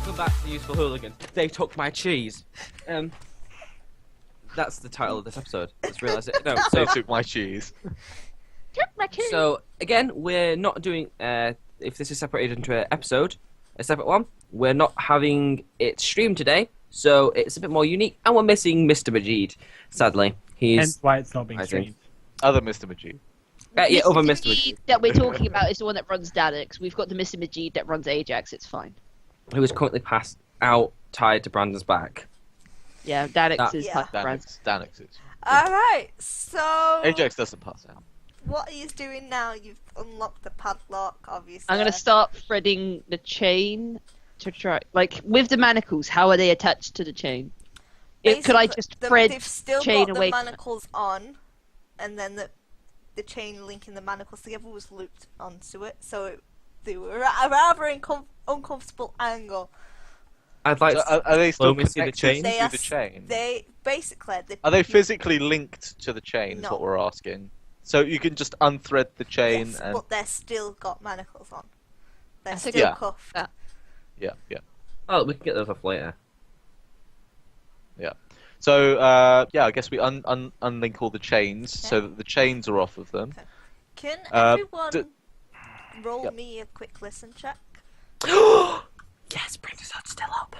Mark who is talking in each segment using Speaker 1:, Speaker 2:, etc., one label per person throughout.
Speaker 1: Welcome back to Useful Hooligan. They took my cheese. That's the title of this episode. Let's realise it. No,
Speaker 2: They
Speaker 1: so
Speaker 2: took my cheese.
Speaker 1: again, we're not doing. If this is separated into an episode, a separate one, we're not having it streamed today, so it's a bit more unique. And we're missing Mr. Majid. Sadly,
Speaker 3: Hence why it's not being
Speaker 1: I think.
Speaker 3: streamed.
Speaker 2: Other Mr. Majid.
Speaker 1: Yeah, over Mr.
Speaker 4: Majid
Speaker 1: Majid,
Speaker 4: that we're talking about is the one that runs Danix. We've got the Mr. Majid that runs Ajax. It's fine.
Speaker 1: who is currently passed out, tied to Brandon's back.
Speaker 4: Yeah, Danix
Speaker 1: That-
Speaker 4: is
Speaker 5: Yeah.
Speaker 2: Danix is.
Speaker 5: Alright, so
Speaker 2: Ajax doesn't pass out.
Speaker 5: what are you doing now? You've unlocked the padlock, obviously.
Speaker 4: I'm gonna start threading the chain to try, like with the manacles. How are they attached to the chain? Could I
Speaker 5: Basically,
Speaker 4: just thread
Speaker 5: they've still
Speaker 4: chain
Speaker 5: got
Speaker 4: away
Speaker 5: the
Speaker 4: from it?
Speaker 5: manacles on, and then the chain linking the manacles together was looped onto it, so they were at a rather uncomfortable angle.
Speaker 1: I'd like.
Speaker 2: So are they still
Speaker 1: Let me see the
Speaker 2: connected
Speaker 1: chain.
Speaker 5: They
Speaker 2: to
Speaker 5: are
Speaker 2: the chain?
Speaker 5: They basically
Speaker 2: Are they physically linked to the chain? Is
Speaker 5: No.
Speaker 2: what we're asking. So you can just unthread the chain
Speaker 5: Yes,
Speaker 2: and
Speaker 5: but they're still got manacles on. They're
Speaker 4: I
Speaker 5: still
Speaker 4: think
Speaker 2: Yeah.
Speaker 5: cuffed.
Speaker 2: yeah, yeah.
Speaker 1: Oh, we can get those off later.
Speaker 2: So yeah, I guess we unlink all the chains so that the chains are off of them.
Speaker 5: Can
Speaker 2: Uh,
Speaker 5: everyone
Speaker 2: d-
Speaker 5: roll
Speaker 2: Yep.
Speaker 5: me a quick listen check?
Speaker 1: Yes, Brenda's head's still up.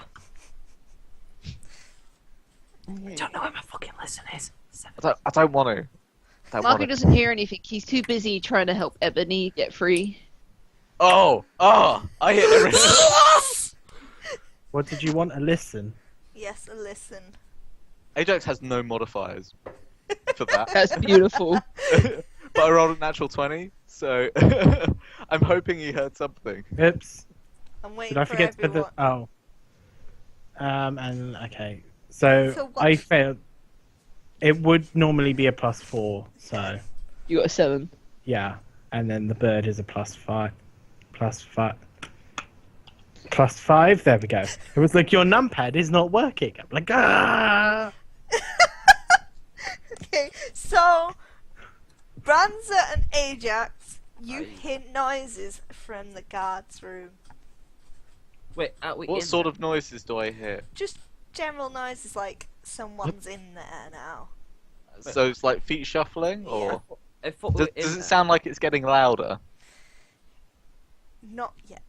Speaker 1: I don't know where my fucking listen is.
Speaker 2: I don't want to.
Speaker 4: Marco doesn't hear anything. He's too busy trying to help Ebony get free.
Speaker 2: Oh! I hit everything.
Speaker 3: What did you want? A listen?
Speaker 5: Yes, a listen.
Speaker 2: Ajax has no modifiers for that.
Speaker 4: That's beautiful.
Speaker 2: But I rolled a natural 20, so I'm hoping he heard something.
Speaker 3: Oops.
Speaker 5: I'm waiting
Speaker 3: Did I
Speaker 5: for
Speaker 3: forget to put
Speaker 5: everyone.
Speaker 3: the... Oh. And, okay. So,
Speaker 5: So what-
Speaker 3: I failed. It would normally be a +4, so,
Speaker 4: You got a 7.
Speaker 3: yeah. And then the bird is a +5. +5, there we go. It was like, your numpad is not working. I'm like, ah!
Speaker 5: Okay, so Branza and Ajax, you hear noises from the guards' room.
Speaker 1: Wait, we
Speaker 2: What sort of noises do I hear?
Speaker 5: Just general noises like someone's in there now.
Speaker 2: So it's like feet shuffling, or
Speaker 1: I thought we were
Speaker 2: does
Speaker 1: in
Speaker 2: it
Speaker 1: there.
Speaker 2: sound like it's getting louder?
Speaker 5: Not yet.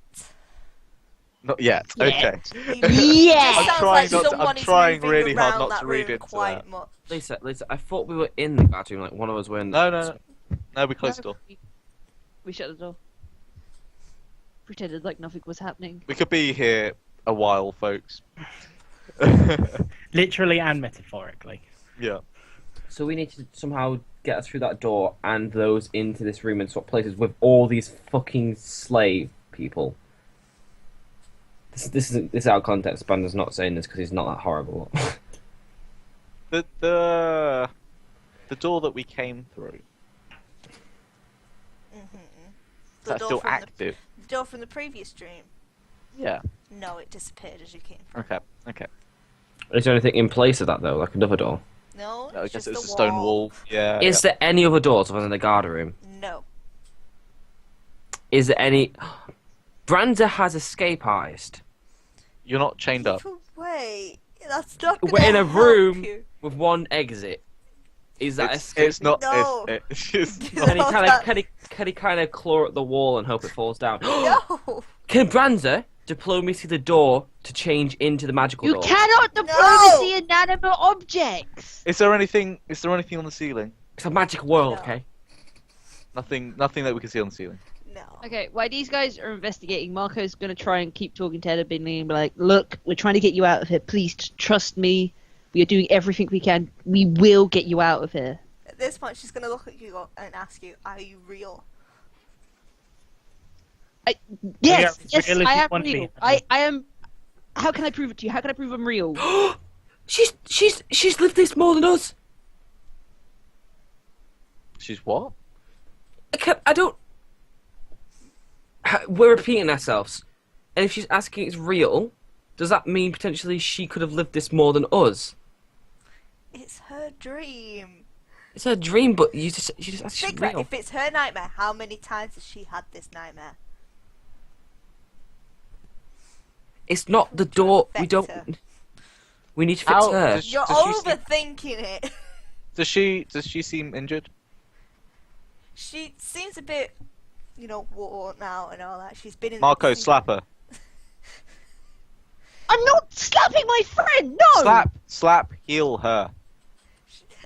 Speaker 2: Not yet.
Speaker 4: Yeah.
Speaker 2: Okay.
Speaker 4: Yeah!
Speaker 5: Just
Speaker 2: I'm
Speaker 5: sounds
Speaker 2: trying
Speaker 5: like
Speaker 2: not to-
Speaker 5: someone
Speaker 2: I'm
Speaker 5: is
Speaker 2: trying
Speaker 5: moving
Speaker 2: really hard
Speaker 5: around
Speaker 2: not
Speaker 5: that
Speaker 2: to read
Speaker 5: room
Speaker 2: into
Speaker 5: quite
Speaker 2: that.
Speaker 5: much.
Speaker 1: Lisa, I thought we were in the guard room. Like one of us were in.
Speaker 2: No, we closed the door.
Speaker 4: We shut the door. Pretended like nothing was happening.
Speaker 2: We could be here a while, folks.
Speaker 3: Literally and metaphorically.
Speaker 2: Yeah.
Speaker 1: So we need to somehow get us through that door and those into this room and swap places with all these fucking slave people. This is out of context. Brandon's not saying this because he's not that horrible.
Speaker 2: The door that we came through. Is that still active?
Speaker 5: The door from the previous dream.
Speaker 2: Yeah.
Speaker 5: No, it disappeared as you came through.
Speaker 2: Okay.
Speaker 1: Is there anything in place of that though, like another door?
Speaker 5: No,
Speaker 2: I
Speaker 5: it's
Speaker 2: guess
Speaker 5: just
Speaker 2: it's
Speaker 5: a
Speaker 2: a stone wall. Yeah.
Speaker 1: Is there any other doors other than the guard room?
Speaker 5: No.
Speaker 1: Is there any? Branda has escapized
Speaker 2: You're not chained up.
Speaker 5: Keep away. That's not gonna
Speaker 1: We're in a
Speaker 5: help
Speaker 1: room
Speaker 5: you.
Speaker 1: with one exit. Is that escape?
Speaker 2: It's not.
Speaker 5: No.
Speaker 2: It's just
Speaker 5: No.
Speaker 1: Can he kind
Speaker 5: that-
Speaker 1: of can he kind of claw at the wall and hope it falls down?
Speaker 5: No.
Speaker 1: Can Branza diplomacy the door to change into the magical
Speaker 4: You
Speaker 1: door?
Speaker 4: cannot diplomacy inanimate objects!
Speaker 2: Is there anything on the ceiling?
Speaker 1: It's a magic world,
Speaker 5: No.
Speaker 1: okay?
Speaker 2: Nothing that we can see on the ceiling.
Speaker 5: No.
Speaker 4: Okay, while these guys are investigating, Marco's gonna try and keep talking to Ebony and be like, look, we're trying to get you out of here. Please trust me. We are doing everything we can. We will get you out of here.
Speaker 5: At this point, she's gonna look at you and ask you, "Are you real?"
Speaker 4: Yes,
Speaker 3: Yeah,
Speaker 4: yes,
Speaker 3: real if
Speaker 4: I
Speaker 3: you
Speaker 4: am
Speaker 3: want to be.
Speaker 4: real. I am. How can I prove it to you? How can I prove I'm real?
Speaker 1: She's lived this more than us.
Speaker 2: She's what?
Speaker 1: I don't. We're repeating ourselves, and if she's asking it's real, does that mean potentially she could have lived this more than us?
Speaker 5: It's her dream.
Speaker 1: It's a dream, but you just asked she's
Speaker 5: Think about it,
Speaker 1: real.
Speaker 5: if it's her nightmare, how many times has she had this nightmare?
Speaker 1: It's not the door. We
Speaker 5: Affect
Speaker 1: don't.
Speaker 5: her.
Speaker 1: We need to fix
Speaker 2: How
Speaker 1: her.
Speaker 2: does-
Speaker 5: You're
Speaker 2: does she seem-
Speaker 5: overthinking it.
Speaker 2: Does she seem injured?
Speaker 5: She seems a bit, worn out and all that. She's been in.
Speaker 2: Marco, slap her.
Speaker 4: I'm not slapping my friend. No.
Speaker 2: Slap, heal her.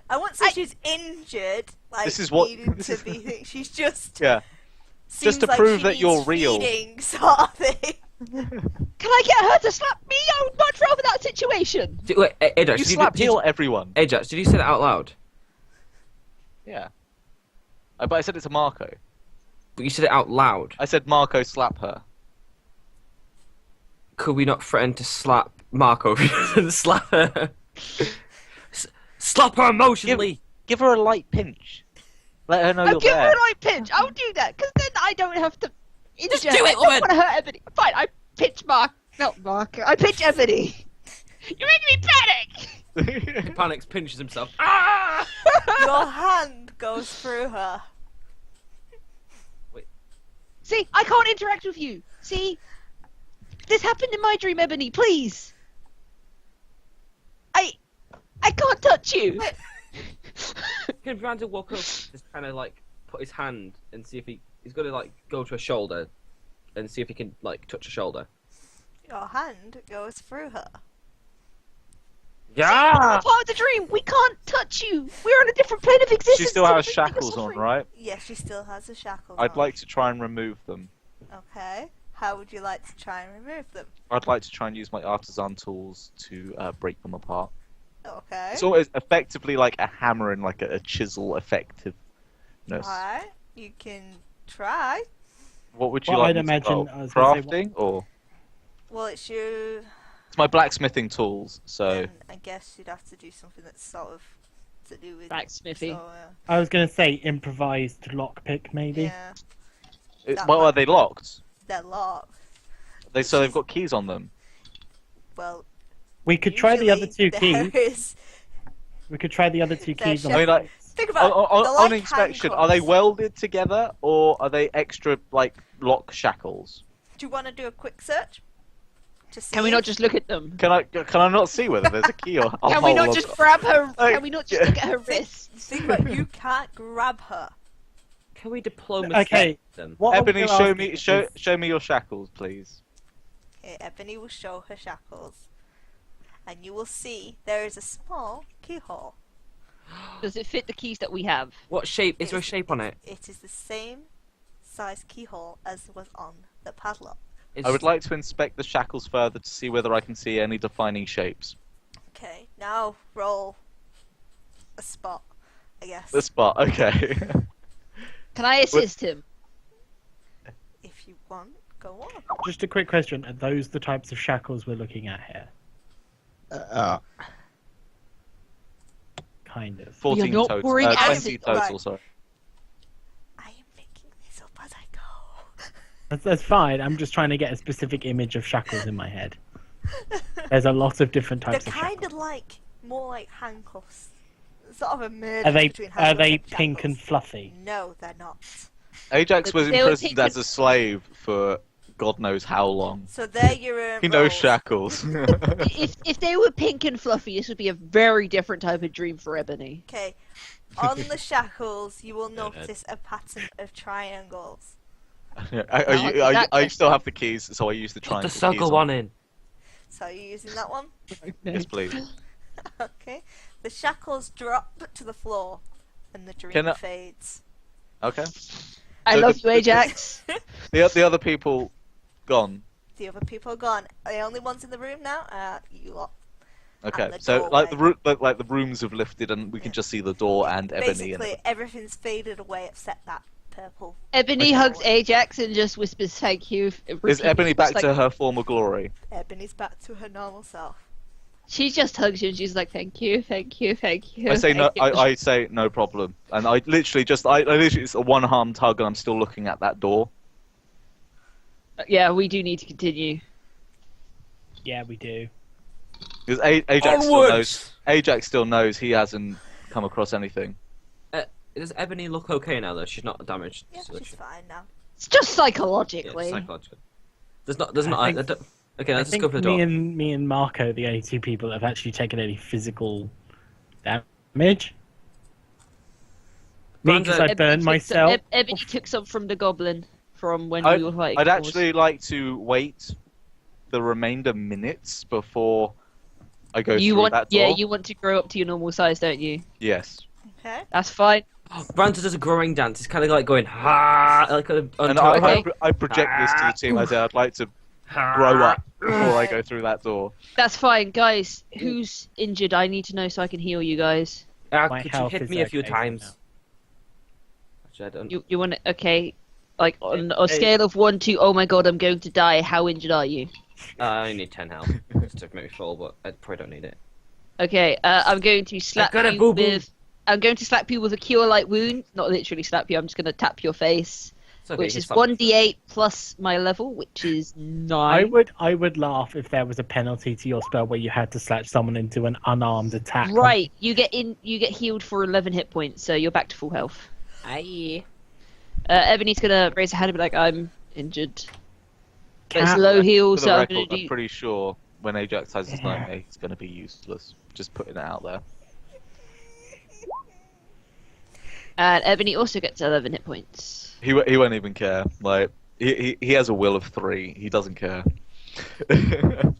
Speaker 5: I won't say she's injured. Like
Speaker 2: This is what-
Speaker 5: needing to be. She's just.
Speaker 2: Yeah.
Speaker 5: Seems
Speaker 2: to
Speaker 5: like
Speaker 2: prove
Speaker 5: she
Speaker 2: that you're
Speaker 5: needs
Speaker 2: real.
Speaker 5: feeding, sort of thing.
Speaker 4: Can I get her to slap me? I would much rather that situation.
Speaker 1: Wait, Ajax,
Speaker 2: You
Speaker 1: did
Speaker 2: slap
Speaker 1: did
Speaker 2: heal everyone.
Speaker 1: Ajax, did you say that out loud?
Speaker 2: Yeah. But I said it to Marco.
Speaker 1: But you said it out loud.
Speaker 2: I said Marco, slap her.
Speaker 1: Could we not threaten to slap Marco and slap her? Slap her emotionally.
Speaker 2: Give her a light pinch. Let her know
Speaker 4: I'll
Speaker 2: you're
Speaker 4: give her
Speaker 2: there.
Speaker 4: a light pinch. I'll do that because then I don't have to.
Speaker 1: Just
Speaker 4: injure-
Speaker 1: do it,
Speaker 4: I don't
Speaker 1: woman.
Speaker 4: want to hurt Ebony. Fine, I pitch not Mark. I pitch Ebony. You're making me panic.
Speaker 1: He panics, pinches himself. Ah!
Speaker 5: Your hand goes through her.
Speaker 4: See, I can't interact with you. See, this happened in my dream, Ebony. Please. I can't touch you.
Speaker 1: Can Brandon walk up, just kind of like put his hand and see if he's gonna like go to her shoulder, and see if he can like touch her shoulder.
Speaker 5: Your hand goes through her.
Speaker 1: Yeah.
Speaker 4: Part of the dream. We can't touch you. We're on a different plane of existence.
Speaker 2: She still has
Speaker 4: Something you're
Speaker 2: shackles on,
Speaker 4: suffering.
Speaker 2: right?
Speaker 5: Yes, she still has the shackles
Speaker 2: I'd
Speaker 5: on.
Speaker 2: like to try and remove them.
Speaker 5: Okay. How would you like to try and remove them?
Speaker 2: I'd like to try and use my artisan tools to break them apart.
Speaker 5: Okay.
Speaker 2: So it's effectively like a hammer and like a chisel effectiveness.
Speaker 5: Alright. You can try.
Speaker 2: What would you
Speaker 3: Well,
Speaker 2: like
Speaker 3: I'd
Speaker 2: me
Speaker 3: imagine-
Speaker 2: to
Speaker 3: I was
Speaker 2: roll?
Speaker 3: gonna say,
Speaker 2: Crafting or
Speaker 5: Well, it's you.
Speaker 2: it's my blacksmithing tools. So
Speaker 5: And I guess you'd have to do something that's sort of to do with
Speaker 4: Blacksmithing.
Speaker 5: So,
Speaker 3: I was going to say improvised lockpick, maybe.
Speaker 5: yeah, that
Speaker 2: well,
Speaker 5: might-
Speaker 2: are they locked?
Speaker 5: they're locked.
Speaker 2: So they've got keys on them.
Speaker 5: Well,
Speaker 3: We could try the other two
Speaker 5: usually there
Speaker 3: keys.
Speaker 5: is-
Speaker 3: We could try the other two
Speaker 5: They're
Speaker 3: keys on
Speaker 2: I mean, like,
Speaker 5: Think about it. They're
Speaker 2: on
Speaker 5: like
Speaker 2: inspection, are they
Speaker 5: handcuffs.
Speaker 2: welded together or are they extra like lock shackles?
Speaker 5: Do you want to do a quick search? To see
Speaker 4: Can we
Speaker 5: if-
Speaker 4: not just look at them?
Speaker 2: Can I not see whether there's a key or a
Speaker 4: Can we
Speaker 2: hole
Speaker 4: not
Speaker 2: on
Speaker 4: just
Speaker 2: them?
Speaker 4: grab her?
Speaker 2: Like,
Speaker 4: Can we not just
Speaker 2: yeah.
Speaker 4: look at her
Speaker 5: Think-
Speaker 4: wrists?
Speaker 5: Think about it. You can't grab her.
Speaker 1: Can we diplomacy
Speaker 3: Okay.
Speaker 1: them?
Speaker 3: What I'm
Speaker 2: Ebony,
Speaker 3: gonna ask is-
Speaker 2: show me your shackles, please.
Speaker 5: Okay, Ebony will show her shackles. And you will see there is a small keyhole.
Speaker 4: Does it fit the keys that we have?
Speaker 1: What shape? Is there a shape on it?
Speaker 5: It is the same size keyhole as was on the padlock.
Speaker 2: I would like to inspect the shackles further to see whether I can see any defining shapes.
Speaker 5: Okay, now roll a spot, I guess.
Speaker 2: The spot, okay.
Speaker 4: Can I assist him?
Speaker 5: If you want, go on.
Speaker 3: Just a quick question. Are those the types of shackles we're looking at here? Kind of.
Speaker 2: 14
Speaker 4: not
Speaker 2: total.
Speaker 4: pouring
Speaker 2: 20
Speaker 4: acid.
Speaker 2: total,
Speaker 5: Right.
Speaker 2: sorry.
Speaker 5: I am making this up as I go.
Speaker 3: That's fine. I'm just trying to get a specific image of shackles in my head. There's a lot of different
Speaker 5: They're
Speaker 3: types of
Speaker 5: kind
Speaker 3: shackles.
Speaker 5: of like more like handcuffs. Sort of a merge
Speaker 3: Are they
Speaker 5: between
Speaker 3: are they
Speaker 5: handcuffs and
Speaker 3: pink and
Speaker 5: shackles.
Speaker 3: fluffy?
Speaker 5: No, they're not.
Speaker 2: Ajax was
Speaker 4: They were
Speaker 2: imprisoned
Speaker 4: pink
Speaker 2: as a slave for God knows how long.
Speaker 5: So they're your
Speaker 2: He knows
Speaker 5: rolls.
Speaker 2: shackles.
Speaker 4: If they were pink and fluffy, this would be a very different type of dream for Ebony.
Speaker 5: Okay. On the shackles, you will notice a pattern of triangles.
Speaker 2: I still have the keys, so I use the
Speaker 1: Put
Speaker 2: triangle
Speaker 1: the circle
Speaker 2: keys
Speaker 1: one in.
Speaker 5: So are you using that one?
Speaker 2: Yes, please.
Speaker 5: Okay. The shackles drop to the floor, and the dream
Speaker 2: Can I-
Speaker 5: fades.
Speaker 2: Okay.
Speaker 4: I
Speaker 2: So
Speaker 4: love
Speaker 2: the-
Speaker 4: you, Ajax.
Speaker 2: The other people gone.
Speaker 5: The other people are gone. The only ones in the room now are you lot.
Speaker 2: Okay.
Speaker 5: the
Speaker 2: So like
Speaker 5: doorway.
Speaker 2: the rooms have lifted and we can
Speaker 5: Yeah.
Speaker 2: just see the door and Ebony.
Speaker 5: Basically,
Speaker 2: And
Speaker 5: everything's faded away except that purple.
Speaker 4: Ebony hugs Ajax and just whispers thank you.
Speaker 2: is Ebony back
Speaker 4: Just
Speaker 2: to
Speaker 4: like-
Speaker 2: her former glory?
Speaker 5: Ebony's back to her normal self.
Speaker 4: She just hugs you and she's like, thank you, thank you, thank you.
Speaker 2: I say no.
Speaker 4: thank you."
Speaker 2: I say no problem, and I literally it's a one-armed hug, and I'm still looking at that door.
Speaker 4: Yeah, we do need to continue.
Speaker 3: Yeah, we do.
Speaker 2: Because Ajax still
Speaker 1: Onwards!
Speaker 2: knows. Ajax still knows he hasn't come across anything.
Speaker 1: Does Ebony look okay now though? She's not damaged.
Speaker 5: Yeah,
Speaker 1: so
Speaker 5: she's
Speaker 1: she-
Speaker 5: fine now.
Speaker 4: It's just
Speaker 1: yeah,
Speaker 4: psychologically.
Speaker 1: psychological. There's not.
Speaker 3: I
Speaker 1: I
Speaker 3: think-
Speaker 1: don't Okay,
Speaker 3: I
Speaker 1: let's just
Speaker 3: think
Speaker 1: go for the door.
Speaker 3: me and Marco, the only two people that have actually taken any physical damage. Me, because
Speaker 1: Brandon,
Speaker 3: I burned myself.
Speaker 4: Ebony took some from the goblin from when
Speaker 2: I'd,
Speaker 4: we were fighting.
Speaker 2: I'd
Speaker 4: the boss.
Speaker 2: actually like to wait the remainder minutes before I go
Speaker 4: You
Speaker 2: through
Speaker 4: want,
Speaker 2: that door.
Speaker 4: yeah, you want to grow up to your normal size, don't you?
Speaker 2: Yes.
Speaker 5: Okay.
Speaker 4: That's fine.
Speaker 1: Brandon does a growing dance. It's kind of like going ha, like a
Speaker 2: And
Speaker 4: Okay.
Speaker 2: I project this to the team. I say I'd like to grow up before I go through that door.
Speaker 4: That's fine, guys. Who's injured? I need to know so I can heal you guys.
Speaker 3: My
Speaker 1: Could you
Speaker 3: health
Speaker 1: hit
Speaker 3: is
Speaker 1: me a few
Speaker 3: okay for
Speaker 1: times?
Speaker 3: now.
Speaker 1: Actually, I don't.
Speaker 4: You want to? Okay. Like on a scale of 1 to oh my god, I'm going to die. How injured are you?
Speaker 1: I only need 10 health. Just to make me full, but I probably don't need it.
Speaker 4: Okay. I'm going to slap
Speaker 1: got a
Speaker 4: you
Speaker 1: boo-boo.
Speaker 4: with. I'm going to slap you with a cure light wound. Not literally slap you. I'm just going to tap your face,
Speaker 1: It's okay,
Speaker 4: which
Speaker 1: you
Speaker 4: is
Speaker 1: can stop.
Speaker 4: 1d8 plus my level, which is 9.
Speaker 3: I would laugh if there was a penalty to your spell where you had to slash someone into an unarmed attack.
Speaker 4: Right. You get healed for 11 hit points, so you're back to full health.
Speaker 1: Aye.
Speaker 4: Ebony's gonna raise her hand and be like, "I'm injured." But it's
Speaker 3: Cat-
Speaker 4: low heal,
Speaker 2: For the
Speaker 4: so I'm
Speaker 2: record,
Speaker 4: gonna do.
Speaker 2: I'm pretty sure when Ajax has his nightmare, he's going to be useless. Just putting it out there.
Speaker 4: And Ebony also gets 11 hit points.
Speaker 2: He won't even care. Like he has a will of 3. He doesn't care.
Speaker 4: You're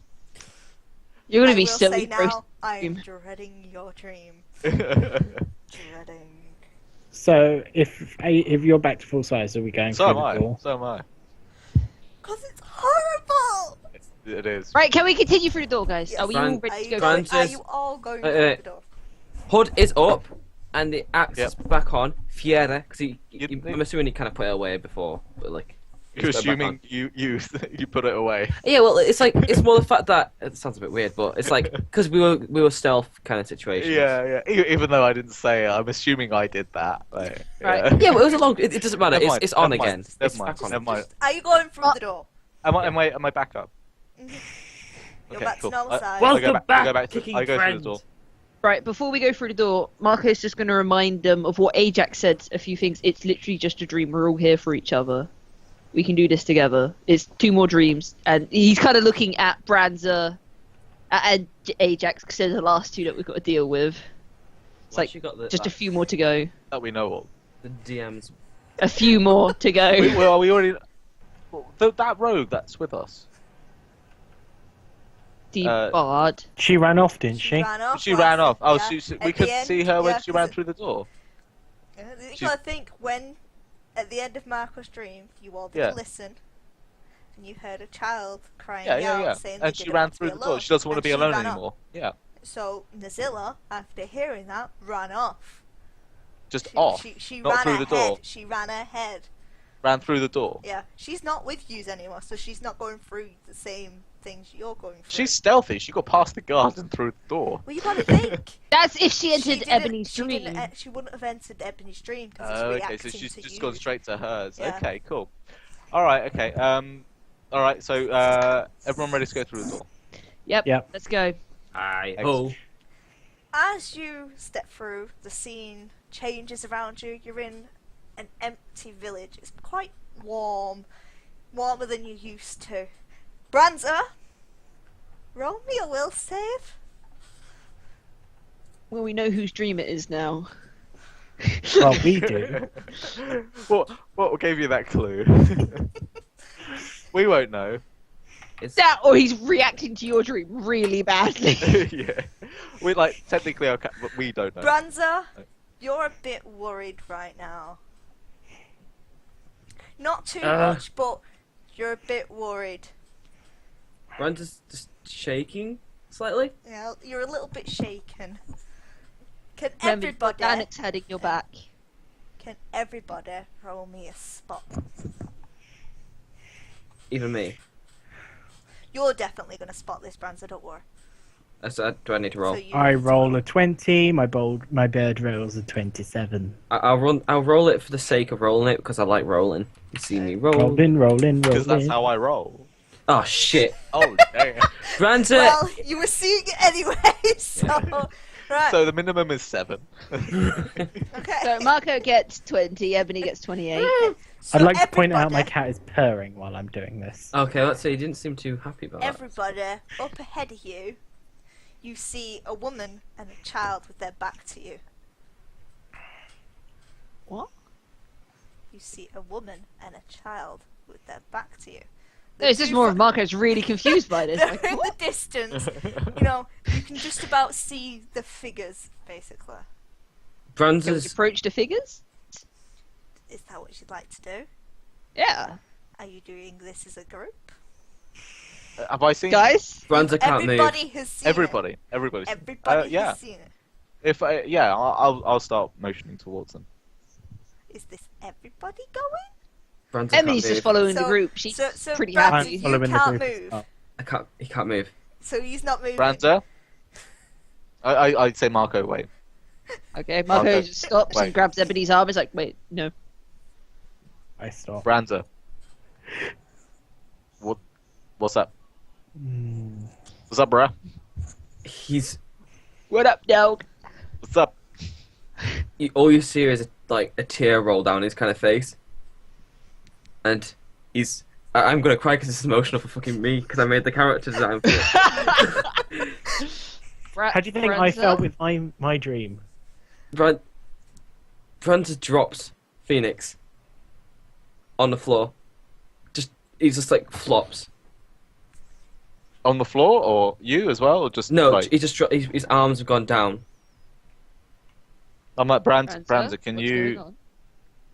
Speaker 4: gonna
Speaker 5: I
Speaker 4: be
Speaker 5: will
Speaker 4: so
Speaker 5: say
Speaker 4: gross.
Speaker 5: now, I'm
Speaker 4: dream.
Speaker 5: dreading your dream. Dreading.
Speaker 3: So if you're back to full size, are we going
Speaker 2: so
Speaker 3: through
Speaker 2: am
Speaker 3: the
Speaker 2: I.
Speaker 3: door?
Speaker 2: So am I.
Speaker 5: Cause it's horrible.
Speaker 2: It is.
Speaker 4: Right, can we continue through the door, guys?
Speaker 5: Yes.
Speaker 4: Are we
Speaker 1: Fran-
Speaker 4: all ready
Speaker 5: Are
Speaker 4: to
Speaker 5: you,
Speaker 4: go?
Speaker 5: going,
Speaker 1: Francis-
Speaker 5: are you all going
Speaker 1: Wait,
Speaker 5: through
Speaker 1: wait.
Speaker 5: the door?
Speaker 1: Hood is up, and the axe
Speaker 2: Yep.
Speaker 1: is back on. Fiera, because
Speaker 2: You-
Speaker 1: I'm assuming he kind of put it away before, but like.
Speaker 2: You're
Speaker 1: it's back
Speaker 2: assuming you you put it away.
Speaker 1: Yeah, well, it's like it's more the fact that it sounds a bit weird, but it's like because we were stealth kind of situation.
Speaker 2: Yeah. Even though I didn't say it, I'm assuming I did that. Like,
Speaker 4: Right.
Speaker 2: yeah.
Speaker 1: Yeah, but it was a long. It doesn't matter.
Speaker 2: Never mind,
Speaker 1: It's on
Speaker 2: never mind,
Speaker 1: again.
Speaker 2: never
Speaker 1: It's
Speaker 2: mind,
Speaker 1: back on.
Speaker 2: never mind.
Speaker 5: Are you going through the door?
Speaker 2: Am I back up?
Speaker 5: You're
Speaker 2: Okay,
Speaker 5: back
Speaker 2: cool.
Speaker 5: to normal size.
Speaker 3: Well-
Speaker 2: I go
Speaker 3: Welcome
Speaker 2: back. I go
Speaker 3: back,
Speaker 2: back to.
Speaker 3: kicking
Speaker 2: I go through
Speaker 3: friend.
Speaker 2: the door.
Speaker 4: Right, before we go through the door, Marco's just gonna remind them of what Ajax said. A few things. It's literally just a dream. We're all here for each other. We can do this together. It's 2 more dreams, and he's kind of looking at Branza and Ajax because they're the last 2 that we've got to deal with. It's like
Speaker 1: You got the,
Speaker 4: just a few more to go.
Speaker 2: That we know of.
Speaker 1: the DMs.
Speaker 4: A few more to go.
Speaker 2: We already. That rogue that's with us.
Speaker 4: Debarred.
Speaker 3: She ran off, didn't she?
Speaker 5: ran off.
Speaker 2: She ran off. Oh,
Speaker 5: yeah.
Speaker 2: we
Speaker 5: At
Speaker 2: could
Speaker 5: the end,
Speaker 2: see her when
Speaker 5: yeah,
Speaker 2: she ran
Speaker 5: 'cause
Speaker 2: through the door.
Speaker 5: You
Speaker 2: She's-
Speaker 5: gotta think when, at the end of Marco's dream, you all did
Speaker 2: Yeah.
Speaker 5: listen, and you heard a child crying
Speaker 2: Yeah,
Speaker 5: out
Speaker 2: yeah, yeah.
Speaker 5: saying
Speaker 2: And
Speaker 5: they
Speaker 2: she
Speaker 5: didn't
Speaker 2: ran
Speaker 5: want to
Speaker 2: through
Speaker 5: be
Speaker 2: the door.
Speaker 5: alone,
Speaker 2: She doesn't want to
Speaker 5: and
Speaker 2: be
Speaker 5: she
Speaker 2: alone
Speaker 5: ran off.
Speaker 2: anymore. Yeah,
Speaker 5: So Nazilla, after hearing that, ran off.
Speaker 2: just
Speaker 5: She,
Speaker 2: off.
Speaker 5: she
Speaker 2: not
Speaker 5: ran
Speaker 2: through the
Speaker 5: ahead.
Speaker 2: door.
Speaker 5: She ran ahead.
Speaker 2: Ran through the door.
Speaker 5: Yeah, she's not with yous anymore, so she's not going through the same things you're going through.
Speaker 2: She's stealthy. She got past the guards and through the door.
Speaker 5: Well, you gotta think.
Speaker 4: That's if she entered
Speaker 5: didn't-
Speaker 4: Ebony's
Speaker 5: she
Speaker 4: dream.
Speaker 5: didn't she wouldn't have entered Ebony's dream because
Speaker 2: Oh,
Speaker 5: it's
Speaker 2: okay.
Speaker 5: reacting
Speaker 2: So she's
Speaker 5: to
Speaker 2: just
Speaker 5: you.
Speaker 2: gone straight to hers.
Speaker 5: Yeah.
Speaker 2: Okay, cool. All right. Okay. All right. So everyone ready to go through the door?
Speaker 4: Yep.
Speaker 3: Yep.
Speaker 4: Let's go.
Speaker 1: Aye.
Speaker 2: Excellent.
Speaker 1: Oh.
Speaker 5: As you step through, the scene changes around you. You're in an empty village. It's quite warm, warmer than you're used to. Branza, roll me a will save.
Speaker 4: Well, we know whose dream it is now.
Speaker 3: Well, we do.
Speaker 2: What gave you that clue? We won't know.
Speaker 1: It's
Speaker 4: That, or he's reacting to your dream really badly.
Speaker 2: Yeah. We like technically okay, but we don't know.
Speaker 5: Branza, you're a bit worried right now. Not too much, but you're a bit worried.
Speaker 1: Brandon's just shaking slightly.
Speaker 5: Yeah, you're a little bit shaken. Can
Speaker 4: Remember,
Speaker 5: everybody?
Speaker 4: Danik's heading your back.
Speaker 5: Can everybody roll me a spot?
Speaker 1: Even me.
Speaker 5: You're definitely gonna spot this, Branza. Don't worry.
Speaker 1: Do I need to roll?
Speaker 5: So you
Speaker 3: I
Speaker 5: need to
Speaker 3: roll a 20. My bird rolls a 27.
Speaker 1: I'll roll it for the sake of rolling it because I like rolling. You see me roll.
Speaker 3: Rolling.
Speaker 2: Because that's how I roll.
Speaker 1: Oh shit.
Speaker 2: Oh damn.
Speaker 1: Brandon.
Speaker 5: Well, you were seeing it anyway, so Right.
Speaker 2: So the minimum is 7.
Speaker 5: Okay.
Speaker 4: So Marco gets 20, Ebony gets 28.
Speaker 5: So
Speaker 3: I'd like to point out my
Speaker 5: everybody-
Speaker 3: cat is purring while I'm doing this.
Speaker 1: Okay, let's see. You didn't seem too happy about that.
Speaker 5: Everybody up ahead of you, you see a woman and a child with their back to you.
Speaker 4: What?
Speaker 5: You see a woman and a child with their back to you.
Speaker 4: No, it's just more of Marco's really confused by this.
Speaker 5: They're
Speaker 4: Like,
Speaker 5: in the distance. You know, you can just about see the figures, basically.
Speaker 4: can we
Speaker 1: Branza's
Speaker 4: approach the figures?
Speaker 5: Is that what you'd like to do?
Speaker 4: Yeah.
Speaker 5: Are you doing this as a group?
Speaker 2: Have I seen
Speaker 4: Guys?
Speaker 1: Branza can't move.
Speaker 5: Everybody has seen it.
Speaker 2: Everybody's
Speaker 5: Everybody
Speaker 2: yeah.
Speaker 5: has seen it.
Speaker 2: If I'll start motioning towards them.
Speaker 5: Is this everybody going?
Speaker 1: Branza
Speaker 4: Emily's
Speaker 1: can't
Speaker 4: just
Speaker 1: move.
Speaker 4: following the group. She's
Speaker 5: so
Speaker 4: pretty
Speaker 5: Branza,
Speaker 4: happy.
Speaker 5: you
Speaker 3: Following the
Speaker 5: can't
Speaker 3: group as
Speaker 5: move.
Speaker 3: well.
Speaker 1: He can't move.
Speaker 5: So he's not moving.
Speaker 2: Branza? I'd say Marco, wait.
Speaker 4: Okay, Marco
Speaker 2: Okay.
Speaker 4: just stops
Speaker 2: Wait.
Speaker 4: and grabs Ebony's arm. He's like, wait, no.
Speaker 3: I stop.
Speaker 2: Branza. What's up?
Speaker 3: Mm.
Speaker 2: What's up, bruh?
Speaker 1: He's
Speaker 4: What up, dog?
Speaker 2: What's up?
Speaker 1: all you see is a tear roll down his kind of face, and he's. I'm gonna cry because it's emotional for fucking me because I made the character design for it.
Speaker 3: How do you think I felt with my dream?
Speaker 1: Branza drops Phoenix on the floor. He's just like flops.
Speaker 2: On the floor, or you as well, or just
Speaker 1: No,
Speaker 2: like,
Speaker 1: he just his arms have gone down.
Speaker 2: I'm like Branza,
Speaker 4: Branza,
Speaker 2: can
Speaker 4: what's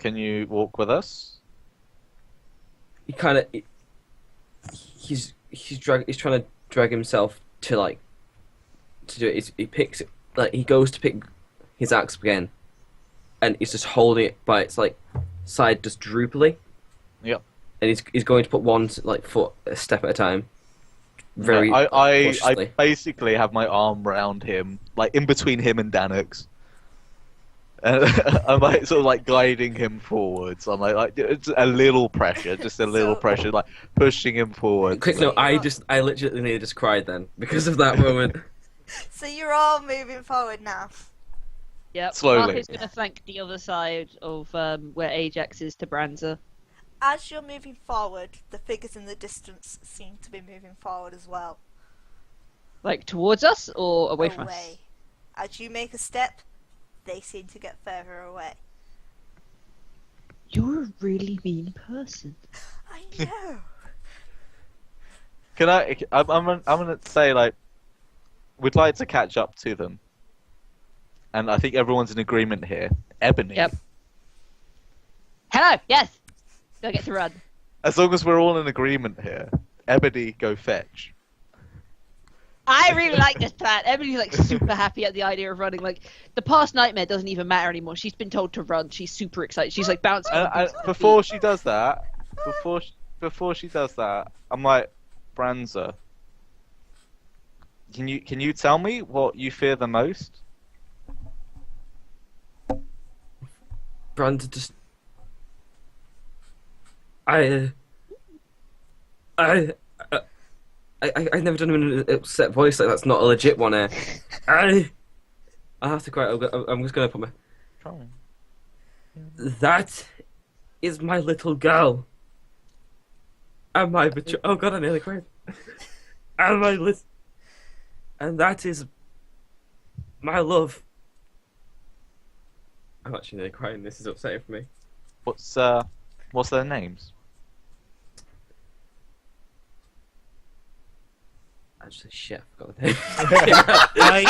Speaker 4: going
Speaker 2: you
Speaker 4: on?
Speaker 2: walk with us?
Speaker 1: He kind of he's trying to drag himself to do it. He picks it, he goes to pick his axe again, and he's just holding it by its side just droopily.
Speaker 2: Yep.
Speaker 1: And he's going to put one foot a step at a time. Very
Speaker 2: I
Speaker 1: cautiously.
Speaker 2: basically have my arm round him, like in between him and Danux. And I'm sort of guiding him forwards. I'm like it's a little pressure, just a little
Speaker 5: So-
Speaker 2: pressure, pushing him forward.
Speaker 1: Quick note, I literally nearly just cried then because of that moment.
Speaker 5: So you're all moving forward now.
Speaker 4: Yep.
Speaker 2: Slowly.
Speaker 4: Marco's going to flank the other side of where Ajax is to Branza.
Speaker 5: As you're moving forward, the figures in the distance seem to be moving forward as well.
Speaker 4: Like, towards us or away from us?
Speaker 5: As you make a step, they seem to get further away.
Speaker 4: You're a really mean person.
Speaker 5: I know.
Speaker 2: Can I'm gonna say we'd like to catch up to them, and I think everyone's in agreement here. Ebony.
Speaker 4: Yep. Hello, yes! Do I get to run?
Speaker 2: As long as we're all in agreement here, Ebony, go fetch.
Speaker 4: I really like this plan. Emily's super happy at the idea of running. The past nightmare doesn't even matter anymore. She's been told to run. She's super excited. She's bouncing. on
Speaker 2: Before she does that, I'm like, Branza, can you tell me what you fear the most?
Speaker 1: Branza just. I've never done an upset voice like that's not a legit one. I have to cry. I'm just gonna put my.
Speaker 2: Trying.
Speaker 1: That is my little girl. And my oh god, I nearly cried. And my and that is my love. I'm actually nearly crying. This is upsetting for me.
Speaker 2: What's their names?
Speaker 1: Actually, shit, I forgot the name.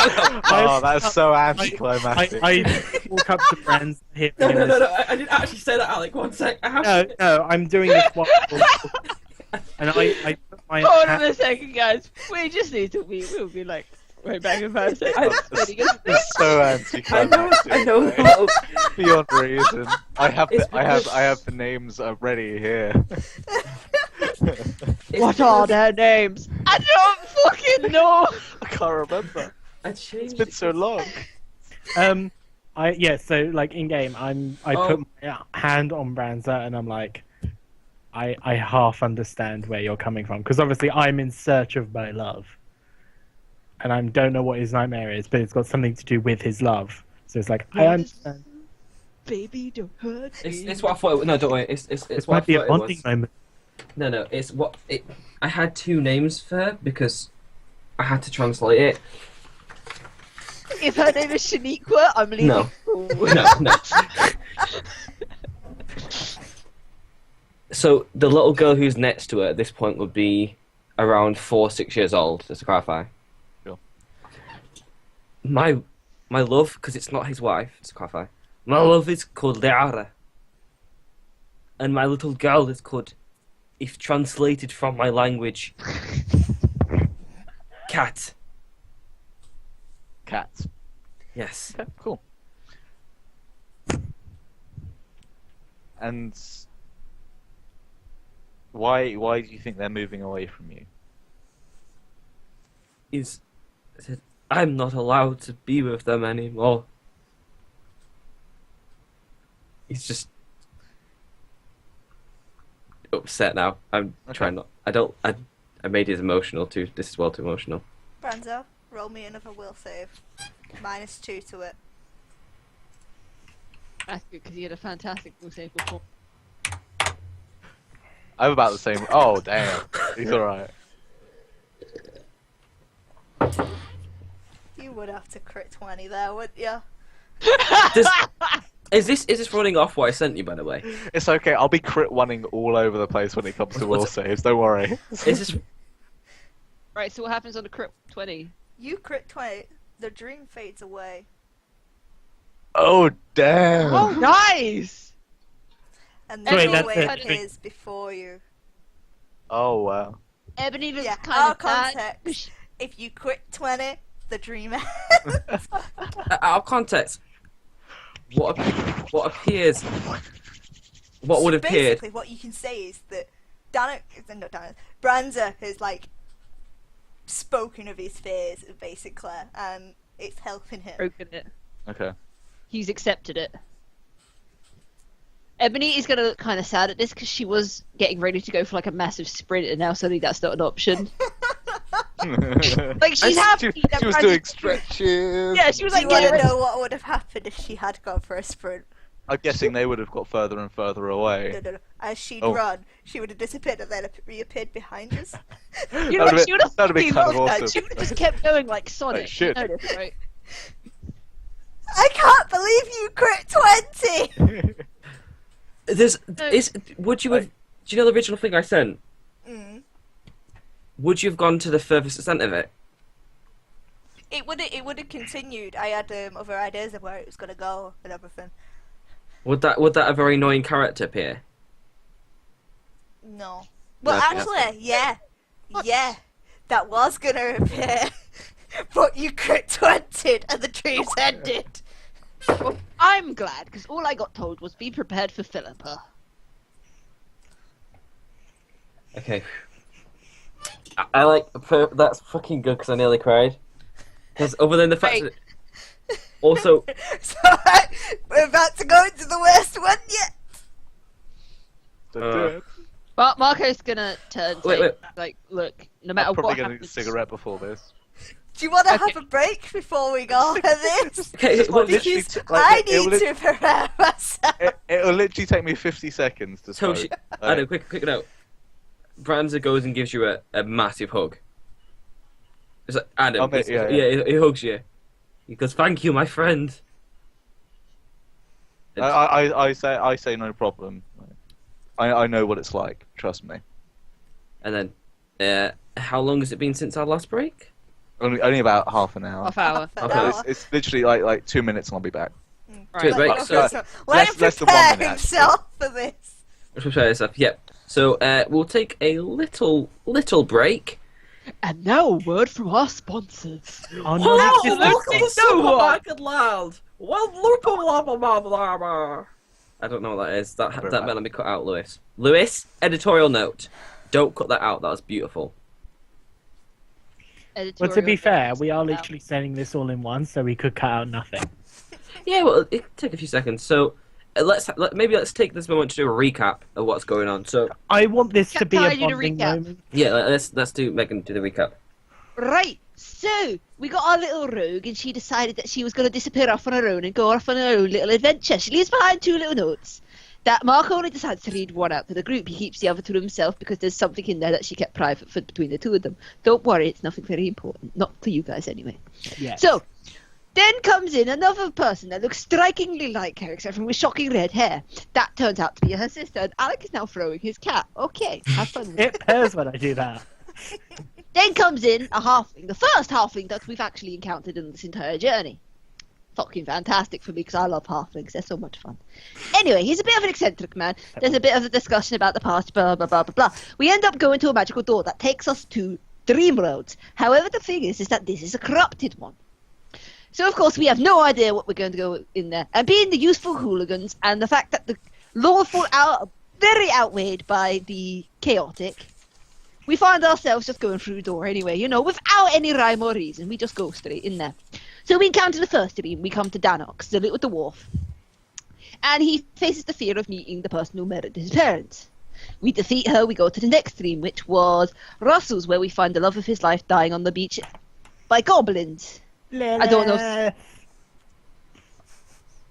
Speaker 2: Oh, that's so anticlimactic.
Speaker 3: I walk up to Brands here.
Speaker 1: No, I didn't actually say that, Alec. 1 sec. I have
Speaker 3: No, I'm doing this while. And I put my
Speaker 4: Hold on
Speaker 3: hand.
Speaker 4: a second, guys. We just need to be. We'll be right back in 5 seconds.
Speaker 2: It's so anticlimactic.
Speaker 1: I know.
Speaker 2: Beyond reason. I have
Speaker 1: It's
Speaker 2: the names ready here.
Speaker 4: What are their names? I don't fucking know.
Speaker 2: I can't remember.
Speaker 1: I changed
Speaker 2: It's been so long.
Speaker 3: So in game, I put my hand on Branza and I'm like, I half understand where you're coming from because obviously I'm in search of my love. and I don't know what his nightmare is, but it's got something to do with his love. So it's like, I understand.
Speaker 4: Baby, don't hurt me.
Speaker 1: It's what I thought. No, don't worry. It's
Speaker 3: This
Speaker 1: what
Speaker 3: might
Speaker 1: I
Speaker 3: be a
Speaker 1: thought it
Speaker 3: bonding
Speaker 1: was.
Speaker 3: moment.
Speaker 1: No, it's what it. I had two names for her because I had to translate it.
Speaker 4: If her name is Shaniqua, I'm leaving.
Speaker 1: No. No. So the little girl who's next to her at this point would be around 4-6 years old. Just to clarify.
Speaker 2: Sure.
Speaker 1: My love, because it's not his wife. Just to clarify. My love is called Liara, and my little girl is called, if translated from my language, Cat.
Speaker 2: Cats.
Speaker 1: Yes.
Speaker 2: Okay, cool. And why do you think they're moving away from you?
Speaker 1: Is said, I'm not allowed to be with them anymore. He's just upset now. I'm
Speaker 2: Okay.
Speaker 1: trying not. I made it emotional too. This is well too emotional.
Speaker 5: Branzo, roll me another will save. -2 to it.
Speaker 4: That's good because he had a fantastic will save before.
Speaker 2: I have about the same. Oh damn, he's all right.
Speaker 5: You would have to crit 20 there, wouldn't you?
Speaker 1: Is this running off what I sent you, by the way?
Speaker 2: It's okay. I'll be crit oneing all over the place when it comes to will saves. Don't worry.
Speaker 1: Is this
Speaker 4: Right, so what happens on the crit 20?
Speaker 5: You crit 20, the dream fades away.
Speaker 2: Oh damn.
Speaker 4: Oh, nice!
Speaker 5: And
Speaker 3: Wait,
Speaker 5: the
Speaker 3: that's
Speaker 5: doorway
Speaker 3: it.
Speaker 5: appears before you.
Speaker 2: Oh wow.
Speaker 4: Ebony was
Speaker 5: Yeah,
Speaker 4: kind
Speaker 5: our
Speaker 4: of bad.
Speaker 5: context. If you crit 20, the dream ends.
Speaker 1: out of context? What appears? What would have appeared?
Speaker 5: Basically, what you can say is that Branza has like spoken of his fears, basically, and it's helping him.
Speaker 4: Broken it.
Speaker 2: Okay.
Speaker 4: He's accepted it. Ebony is gonna look kind of sad at this because she was getting ready to go for like a massive sprint, and now suddenly that's not an option. Like she's happy.
Speaker 2: She
Speaker 4: that
Speaker 2: was
Speaker 4: Brandy's-
Speaker 2: doing stretches.
Speaker 4: Yeah, she was
Speaker 5: Do
Speaker 4: like
Speaker 5: you want
Speaker 4: getting
Speaker 5: to
Speaker 4: ready.
Speaker 5: know what would have happened if she had gone for a sprint?
Speaker 2: I'm guessing they would have got further and further
Speaker 5: No,
Speaker 2: away.
Speaker 5: no, no. As she'd
Speaker 2: Oh.
Speaker 5: run, she would have disappeared and then reappeared behind us.
Speaker 4: You know what? She would have
Speaker 2: That'd be kind of awesome.
Speaker 4: She would have just kept going like Sonic.
Speaker 2: Like, shit.
Speaker 4: You noticed, right?
Speaker 5: I can't believe you crit 20!
Speaker 1: Would you have? Do you know the original thing I sent?
Speaker 5: Mm.
Speaker 1: Would you have gone to the furthest extent of it?
Speaker 5: It would have continued. I had other ideas of where it was going to go and everything.
Speaker 1: Would that a very annoying character appear?
Speaker 5: No. Well,
Speaker 2: That's-
Speaker 5: actually, yeah. That was going to appear. But you crit 20 and the dreams ended.
Speaker 4: Well, I'm glad because all I got told was be prepared for Philippa.
Speaker 1: Okay. I like that's fucking good because I nearly cried. Because other than the fact
Speaker 4: Right.
Speaker 1: that also
Speaker 5: So we're about to go into the worst one yet.
Speaker 2: Don't do it.
Speaker 4: But Marco's gonna turn.
Speaker 1: Wait.
Speaker 4: Like, look, no matter
Speaker 2: I'm probably
Speaker 4: what
Speaker 2: gonna
Speaker 4: happens.
Speaker 2: get a cigarette before this.
Speaker 5: Do you want to
Speaker 4: Okay.
Speaker 5: have a break before we go for this?
Speaker 1: okay.
Speaker 2: Just
Speaker 1: Well,
Speaker 2: like literally
Speaker 5: Because
Speaker 2: t-
Speaker 5: I
Speaker 2: like, it'll
Speaker 5: need to prepare myself.
Speaker 2: It'll literally take me 50 seconds to
Speaker 1: so
Speaker 2: smoke.
Speaker 1: Adam, quick note. Branza goes and gives you a massive hug. It's like Adam.
Speaker 2: Oh, mate,
Speaker 1: he's-
Speaker 2: yeah.
Speaker 1: he hugs you. He goes, "Thank you, my friend." And-
Speaker 2: I say no problem. I know what it's like. Trust me.
Speaker 1: And then, how long has it been since our last break?
Speaker 2: Only about half an hour.
Speaker 4: Half hour.
Speaker 5: Half an
Speaker 1: Okay.
Speaker 5: hour.
Speaker 2: It's literally like 2 minutes and I'll be back.
Speaker 4: Right.
Speaker 1: Wait,
Speaker 5: Let
Speaker 1: so-
Speaker 5: him let him
Speaker 2: less than 1
Speaker 5: prepare
Speaker 2: minute,
Speaker 5: himself for this.
Speaker 1: Let's prepare this up. Yep. So we'll take a little break.
Speaker 4: And now a word from our sponsors.
Speaker 3: Oh no, this is
Speaker 1: supermarket land. I don't know what that is. That
Speaker 2: Right.
Speaker 1: meant let me cut out Lewis. Lewis, editorial note. Don't cut that out. That was beautiful.
Speaker 3: Well, to be fair, we are literally sending this all in one, so we could cut out nothing.
Speaker 1: Yeah, well, it could take a few seconds. So let's take this moment to do a recap of what's going on. So
Speaker 3: I want this to be a
Speaker 4: Can I do the
Speaker 3: bonding
Speaker 4: recap?
Speaker 3: moment.
Speaker 1: yeah, let's do Megan do the recap.
Speaker 4: Right. So, we got our little rogue, and she decided that she was going to disappear off on her own and go off on her own little adventure. She leaves behind 2 little notes that Mark only decides to read one out to the group. He keeps the other to himself because there's something in there that she kept private for between the 2 of them. Don't worry, it's nothing very important. Not for you guys, anyway.
Speaker 3: Yeah.
Speaker 4: So, then comes in another person that looks strikingly like her, except for with shocking red hair. That turns out to be her sister, and Alec is now throwing his cat. Okay, have fun with it.
Speaker 3: It pairs when I do that.
Speaker 4: Then comes in a halfling, the first halfling that we've actually encountered in this entire journey. Fucking fantastic for me because I love halflings, they're so much fun. Anyway, he's a bit of an eccentric man. There's a bit of a discussion about the past, blah, blah, blah, blah, blah. We end up going to a magical door that takes us to Dream Roads. However, the thing is that this is a corrupted one. So, of course, we have no idea what we're going to go in there. And being the useful hooligans and the fact that the lawful are very outweighed by the chaotic, we find ourselves just going through the door anyway, you know, without any rhyme or reason. We just go straight in there. So we encounter the first dream. We come to Danox, the little dwarf. And he faces the fear of meeting the person who murdered his parents. We defeat her. We go to the next dream, which was Russell's, where we find the love of his life dying on the beach by goblins.
Speaker 3: Lilith.
Speaker 4: I don't know.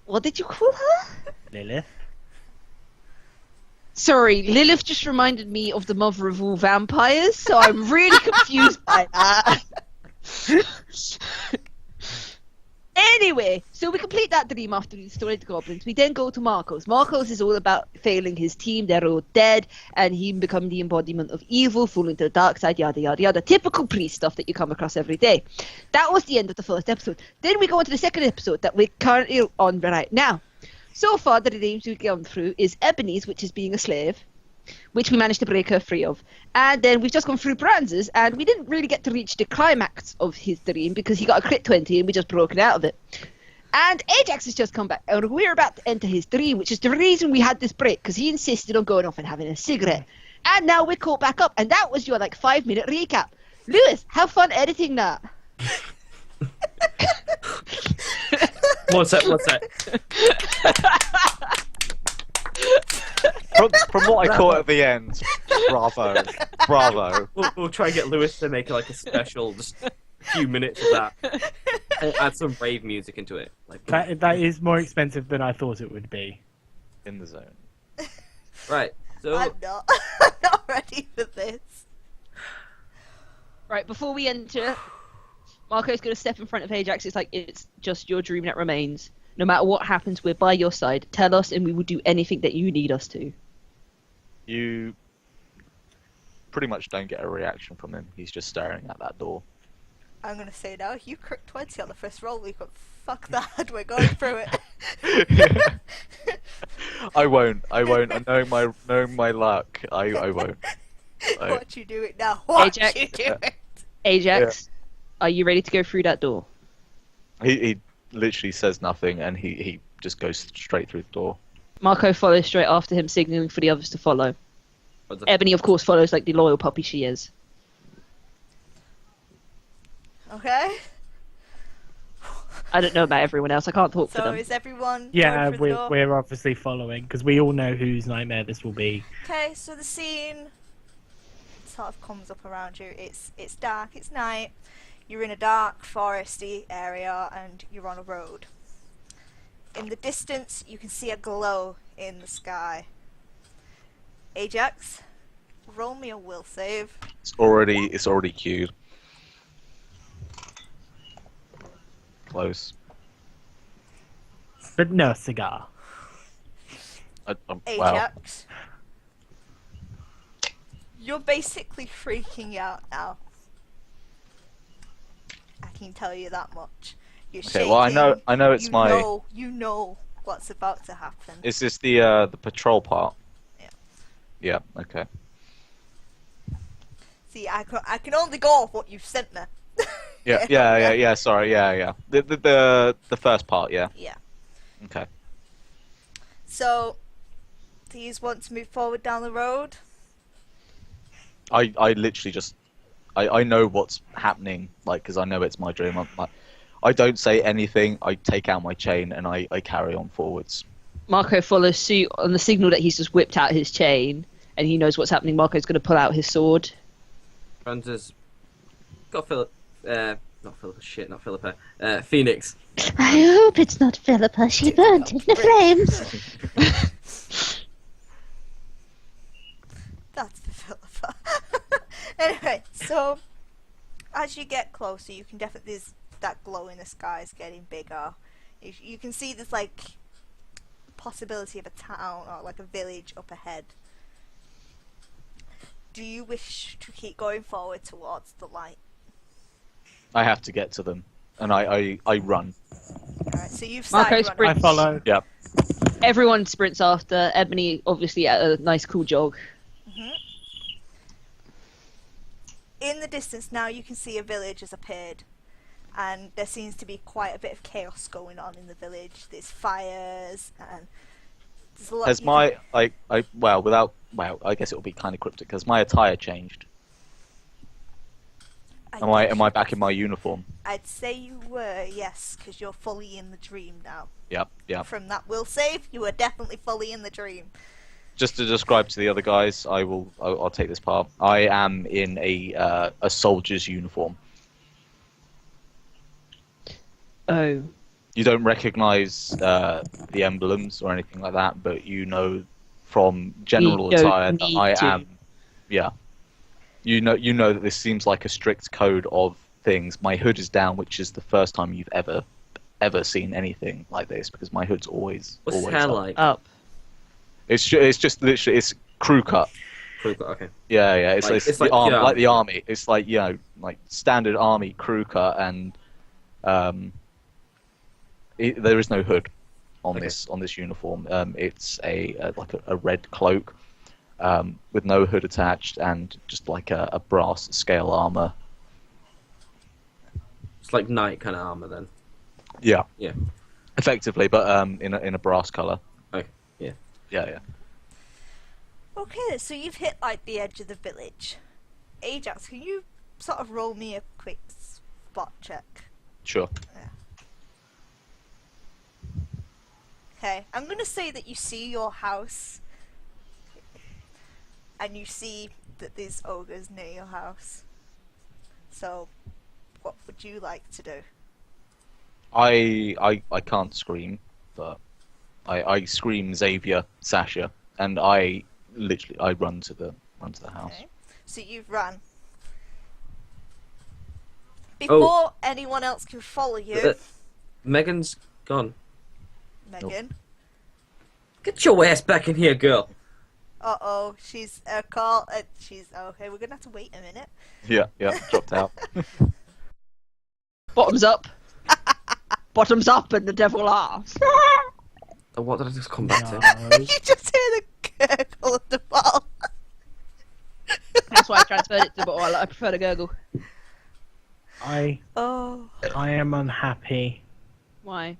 Speaker 4: What did you call her?
Speaker 3: Lilith.
Speaker 4: Sorry, Lilith just reminded me of the mother of all vampires, so I'm really confused by that. Anyway, so we complete that dream after we destroyed the goblins. We then go to Marcos. Marcos is all about failing his team. They're all dead, and him becoming the embodiment of evil, falling to the dark side, yada, yada, yada. Typical priest stuff that you come across every day. That was the end of the first episode. Then we go into the second episode that we're currently on right now. So far, the dreams we've gone through is Ebony's, which is being a slave, which we managed to break her free of. And then we've just gone through Branz's, and we didn't really get to reach the climax of his dream because he got a crit 20 and we just broke it out of it. And Ajax has just come back, and we're about to enter his dream, which is the reason we had this break, because he insisted on going off and having a cigarette. And now we're caught back up, and that was your, 5-minute recap. Lewis, have fun editing that.
Speaker 1: One sec.
Speaker 2: From what I caught at the end, bravo.
Speaker 1: We'll try and get Lewis to make a special, just a few minutes of that. And add some rave music into it.
Speaker 3: That is more expensive than I thought it would be.
Speaker 2: In the zone.
Speaker 1: Right. So
Speaker 5: I'm not. I'm not ready for this.
Speaker 4: Right, before we enter, Marco's going to step in front of Ajax. It's like, it's just your dream that remains. No matter what happens, we're by your side. Tell us and we will do anything that you need us to.
Speaker 2: You pretty much don't get a reaction from him. He's just staring at that door.
Speaker 5: I'm gonna say now, you crit 20 on the first roll, we got fuck that, we're going through it.
Speaker 2: I won't. And knowing my luck, I won't.
Speaker 5: Watch you do it now. Watch
Speaker 4: Ajax.
Speaker 5: you do it.
Speaker 4: Ajax, are you ready to go through that door?
Speaker 2: He literally says nothing, and he just goes straight through the door.
Speaker 4: Marco follows straight after him, signaling for the others to follow. Ebony, of course, follows like the loyal puppy she is.
Speaker 5: Okay.
Speaker 4: I don't know about everyone else. I can't talk for
Speaker 5: So
Speaker 4: them.
Speaker 5: is everyone
Speaker 3: Yeah,
Speaker 5: going through the door?
Speaker 3: we're obviously following because we all know whose nightmare this will be.
Speaker 5: Okay, so the scene sort of comes up around you. It's dark, it's night. You're in a dark, foresty area and you're on a road. In the distance, you can see a glow in the sky. Ajax, roll me a will save.
Speaker 2: It's already queued. Close.
Speaker 3: But no cigar.
Speaker 2: Wow.
Speaker 5: Ajax. You're basically freaking out now. I can tell you that much. You're
Speaker 2: Okay,
Speaker 5: shaking.
Speaker 2: well I know it's
Speaker 5: You know what's about to happen.
Speaker 2: Is this the patrol part?
Speaker 5: Yeah.
Speaker 2: Yeah. Okay.
Speaker 5: See, I can only go off what you've sent me.
Speaker 2: Yeah. Sorry. Yeah. The first part. Yeah.
Speaker 5: Yeah.
Speaker 2: Okay.
Speaker 5: So, do you want to move forward down the road?
Speaker 2: I literally just I know what's happening, because I know it's my dream. I don't say anything. I take out my chain and I carry on forwards.
Speaker 4: Marco follows suit on the signal that he's just whipped out his chain and he knows what's happening. Marco's going to pull out his sword.
Speaker 1: Francis got Philip. not Philippa. Shit, not Philippa. Phoenix.
Speaker 6: I hope it's not Philippa. She burnt in the flames.
Speaker 5: That's the Philippa. Anyway, so as you get closer, you can definitely there's that glow in the sky is getting bigger. You can see there's like possibility of a town or like a village up ahead. Do you wish to keep going forward towards the light?
Speaker 2: I have to get to them, and I run.
Speaker 5: Alright, so you've
Speaker 4: Marco
Speaker 5: started
Speaker 3: I
Speaker 5: running.
Speaker 4: sprints.
Speaker 3: follow.
Speaker 2: Yep.
Speaker 4: Everyone sprints after. Ebony, obviously, at a nice, cool jog.
Speaker 5: In the distance now, you can see a village has appeared, and there seems to be quite a bit of chaos going on in the village. There's fires, and there's a lot.
Speaker 2: Has my I guess it will be kind of cryptic. Has my attire changed? Am I back in my uniform?
Speaker 5: I'd say you were, yes, because you're fully in the dream now.
Speaker 2: Yep.
Speaker 5: From that will save, you are definitely fully in the dream.
Speaker 2: Just to describe to the other guys, I'll take this part. I am in a soldier's uniform.
Speaker 4: Oh.
Speaker 2: You don't recognise the emblems or anything like that, but you know from general
Speaker 4: You don't
Speaker 2: attire that
Speaker 4: need
Speaker 2: I
Speaker 4: to.
Speaker 2: am. Yeah. You know that this seems like a strict code of things. My hood is down, which is the first time you've ever seen anything like this, because my hood's always
Speaker 1: What's his
Speaker 2: always
Speaker 1: hair
Speaker 2: up.
Speaker 1: like?
Speaker 4: Up.
Speaker 2: It's just literally it's crew cut.
Speaker 1: Okay.
Speaker 2: Yeah. It's
Speaker 1: Like- it's
Speaker 2: the
Speaker 1: like
Speaker 2: army,
Speaker 1: the
Speaker 2: like the army. It's like like standard army crew cut, and there is no hood on
Speaker 1: Okay.
Speaker 2: this uniform. It's like a red cloak with no hood attached, and just like a brass scale armor.
Speaker 1: It's like knight kind of armor then.
Speaker 2: Yeah.
Speaker 1: Yeah.
Speaker 2: Effectively, but in a brass color.
Speaker 1: Okay. Yeah.
Speaker 2: Yeah.
Speaker 5: Okay, so you've hit like the edge of the village. Ajax, can you sort of roll me a quick spot check?
Speaker 2: Sure.
Speaker 5: Okay, I'm gonna say that you see your house, and you see that there's ogres near your house. So, what would you like to do?
Speaker 2: I can't scream, but I scream Xavier, Sasha, and I run to the house.
Speaker 5: Okay, so you've run. Before anyone else can follow you,
Speaker 1: Megan's gone.
Speaker 5: Megan.
Speaker 1: Get your ass back in here, girl.
Speaker 5: Uh-oh, she's a call. She's okay. We're gonna have to wait a minute.
Speaker 2: Yeah, dropped out.
Speaker 4: Bottoms up. Bottoms up, and the devil laughs.
Speaker 1: Oh, what did I just come back to?
Speaker 3: No.
Speaker 5: You just hear the gurgle of the ball.
Speaker 4: That's why I transferred it to the bottle. I prefer to gurgle.
Speaker 3: I
Speaker 5: Oh.
Speaker 3: am unhappy.
Speaker 4: Why?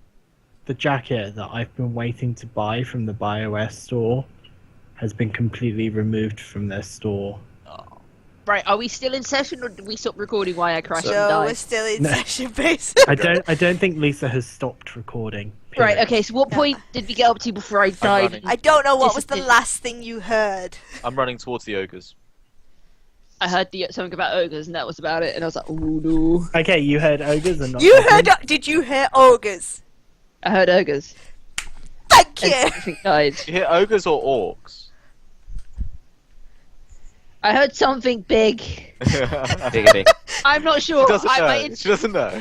Speaker 3: The jacket that I've been waiting to buy from the BioWare store has been completely removed from their store.
Speaker 4: Right, are we still in session, or did we stop recording while I crashed and
Speaker 5: So we're
Speaker 4: died?
Speaker 5: still in
Speaker 3: No.
Speaker 5: session basically.
Speaker 3: I don't think Lisa has stopped recording.
Speaker 4: Right,
Speaker 3: period.
Speaker 4: okay, so what point did we get up to before I died?
Speaker 2: running.
Speaker 5: I don't know what was the
Speaker 4: Disappeared.
Speaker 5: last thing you heard.
Speaker 2: I'm running towards the ogres.
Speaker 4: I heard something about ogres, and that was about it, and I was like, oh no.
Speaker 3: Okay, you heard ogres and not
Speaker 5: You
Speaker 3: goblins?
Speaker 5: heard? Did you hear ogres?
Speaker 4: I heard ogres.
Speaker 5: Thank
Speaker 4: And
Speaker 5: you.
Speaker 4: everything died.
Speaker 2: You hear ogres or orcs?
Speaker 4: I heard something big.
Speaker 1: Diggity.
Speaker 4: I'm not sure.
Speaker 2: She doesn't know.
Speaker 4: My
Speaker 2: She doesn't know.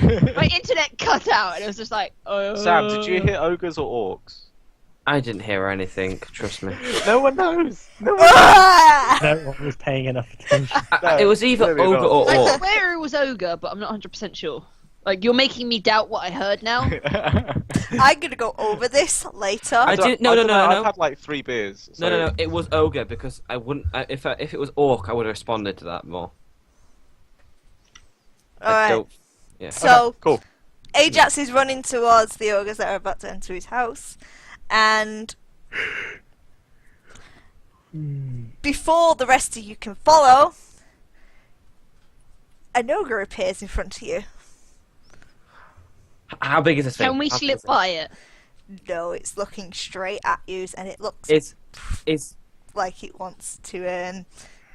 Speaker 4: internet cut out, and it was just like, oh.
Speaker 2: Sam, did you hear ogres or orcs?
Speaker 1: I didn't hear anything. Trust me.
Speaker 2: No one knows. No one
Speaker 5: Ah!
Speaker 3: No one was paying enough attention.
Speaker 2: No,
Speaker 1: It was either
Speaker 2: clearly
Speaker 1: ogre
Speaker 2: not.
Speaker 1: or
Speaker 4: I
Speaker 1: orc.
Speaker 4: swear it was ogre, but I'm not 100% sure. Like, you're making me doubt what I heard now.
Speaker 5: I'm gonna go over this later.
Speaker 1: I didn't- no, no.
Speaker 2: I've had like 3 beers. So...
Speaker 1: No. It was ogre because I wouldn't. If it was orc, I would have responded to that more. I
Speaker 5: Alright.
Speaker 1: don't- Yeah.
Speaker 5: So
Speaker 2: Okay, cool.
Speaker 5: Ajax is running towards the ogres that are about to enter his house, and before the rest of you can follow, an ogre appears in front of you.
Speaker 1: How big is this thing?
Speaker 4: Can we
Speaker 1: How big
Speaker 4: slip
Speaker 1: is it?
Speaker 4: by it?
Speaker 5: No, it's looking straight at you, and it looks
Speaker 1: Is
Speaker 5: like it wants to.
Speaker 1: is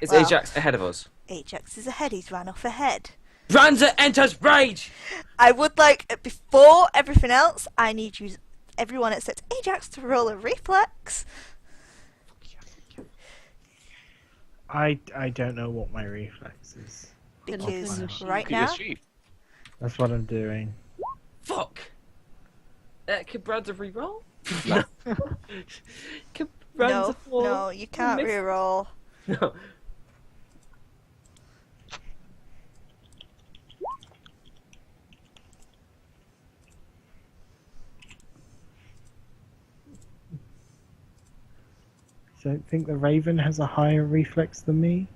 Speaker 5: Well.
Speaker 1: Ajax ahead of us?
Speaker 5: Ajax is ahead. He's ran off ahead.
Speaker 1: Branza enters rage!
Speaker 5: I would like, before everything else, I need you, everyone except Ajax, to roll a reflex.
Speaker 3: I don't know what my reflex is.
Speaker 5: Because
Speaker 3: Look
Speaker 5: right
Speaker 2: Look at your
Speaker 5: now,
Speaker 2: sheet.
Speaker 3: That's what I'm doing.
Speaker 1: Fuck! Can Branza reroll?
Speaker 2: No.
Speaker 1: Can Branza
Speaker 5: no,
Speaker 1: fall?
Speaker 5: no, you can't
Speaker 1: Miss-
Speaker 5: reroll.
Speaker 1: No.
Speaker 3: So I think the Raven has a higher reflex than me.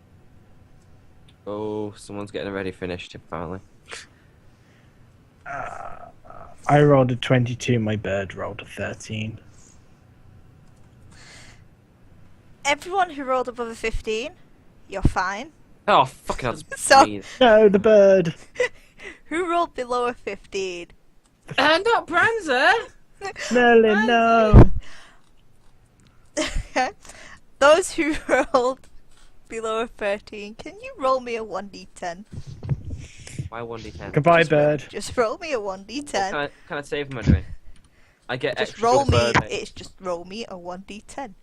Speaker 1: Oh, someone's getting a ready finished, apparently.
Speaker 3: I rolled a 22, my bird rolled a 13.
Speaker 5: Everyone who rolled above a 15, you're fine.
Speaker 1: Oh, fucking hell. that's
Speaker 5: So-
Speaker 1: mean.
Speaker 3: No, the bird!
Speaker 5: Who rolled below a 15?
Speaker 1: Not Branza!
Speaker 3: Merlin, no!
Speaker 5: Those who rolled below a 13, can you roll me a 1d10?
Speaker 1: Why 1d10?
Speaker 3: Goodbye, bird.
Speaker 5: Just roll me a
Speaker 1: What
Speaker 5: 1d10.
Speaker 1: kind of save am I doing? I get
Speaker 5: Just
Speaker 1: extra
Speaker 5: roll
Speaker 1: good
Speaker 5: me,
Speaker 1: bird.
Speaker 5: it's just roll me a 1d10.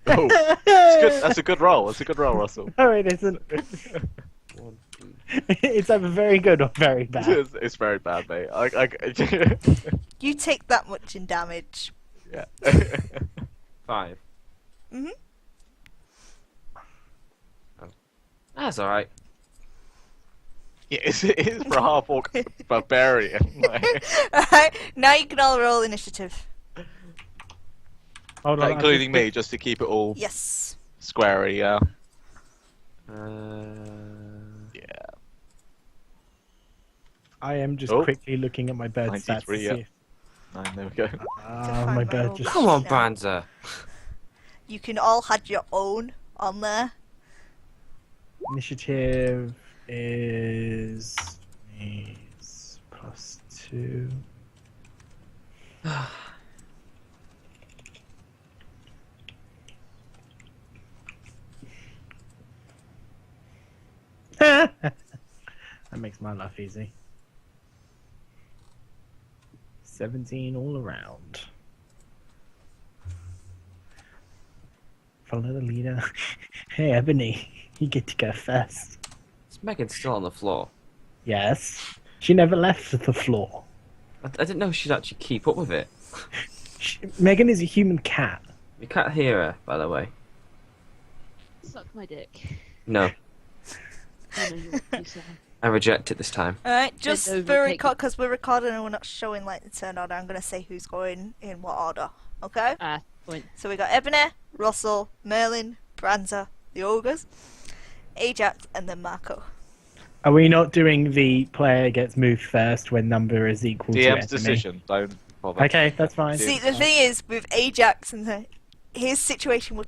Speaker 2: Oh, it's good. That's a good roll. That's a good roll, Russell.
Speaker 3: Oh, it isn't. It's either very good or very bad.
Speaker 2: It's very bad, mate.
Speaker 5: You take that much in damage.
Speaker 2: Yeah.
Speaker 1: 5.
Speaker 5: Mhm.
Speaker 1: Oh. That's alright.
Speaker 2: Yeah, it is for a half orc barbarian. Like,
Speaker 5: Alright, now you can all roll initiative.
Speaker 3: Hold on,
Speaker 2: including me, just to keep it all
Speaker 5: Yes.
Speaker 2: squarey. Yeah. Yeah.
Speaker 3: I am just
Speaker 2: Oh.
Speaker 3: quickly looking at my bird stats to
Speaker 2: 93,
Speaker 3: see
Speaker 2: yeah.
Speaker 3: if...
Speaker 2: There we go.
Speaker 3: Ah, my bird just...
Speaker 1: Come on,
Speaker 5: No.
Speaker 1: Branza.
Speaker 5: You can all had your own on there.
Speaker 3: Initiative is +2. That makes my life easy. 17 all around. Follow the leader. Hey, Ebony, you get to go first.
Speaker 1: Is Megan still on the floor?
Speaker 3: Yes. She never left the floor.
Speaker 1: I didn't know she'd actually keep up with it.
Speaker 3: Megan is a human cat.
Speaker 1: You can't hear her, by the way.
Speaker 4: Suck my dick.
Speaker 1: No,
Speaker 4: I know you say.
Speaker 1: I reject it this time.
Speaker 5: Alright, just
Speaker 4: over,
Speaker 5: for
Speaker 4: take
Speaker 5: record, because we're recording and we're not showing like the turn order, I'm going to say who's going in what order. Okay?
Speaker 4: Ah, point.
Speaker 5: So we got Ebony, Russell, Merlin, Branza, the Ogres, Ajax, and then Marco.
Speaker 3: Are we not doing the player gets moved first when number is equal to
Speaker 2: DM's
Speaker 3: Ebony?
Speaker 2: decision. Don't bother.
Speaker 3: Okay, that's fine.
Speaker 5: See, the thing is, with Ajax and his situation will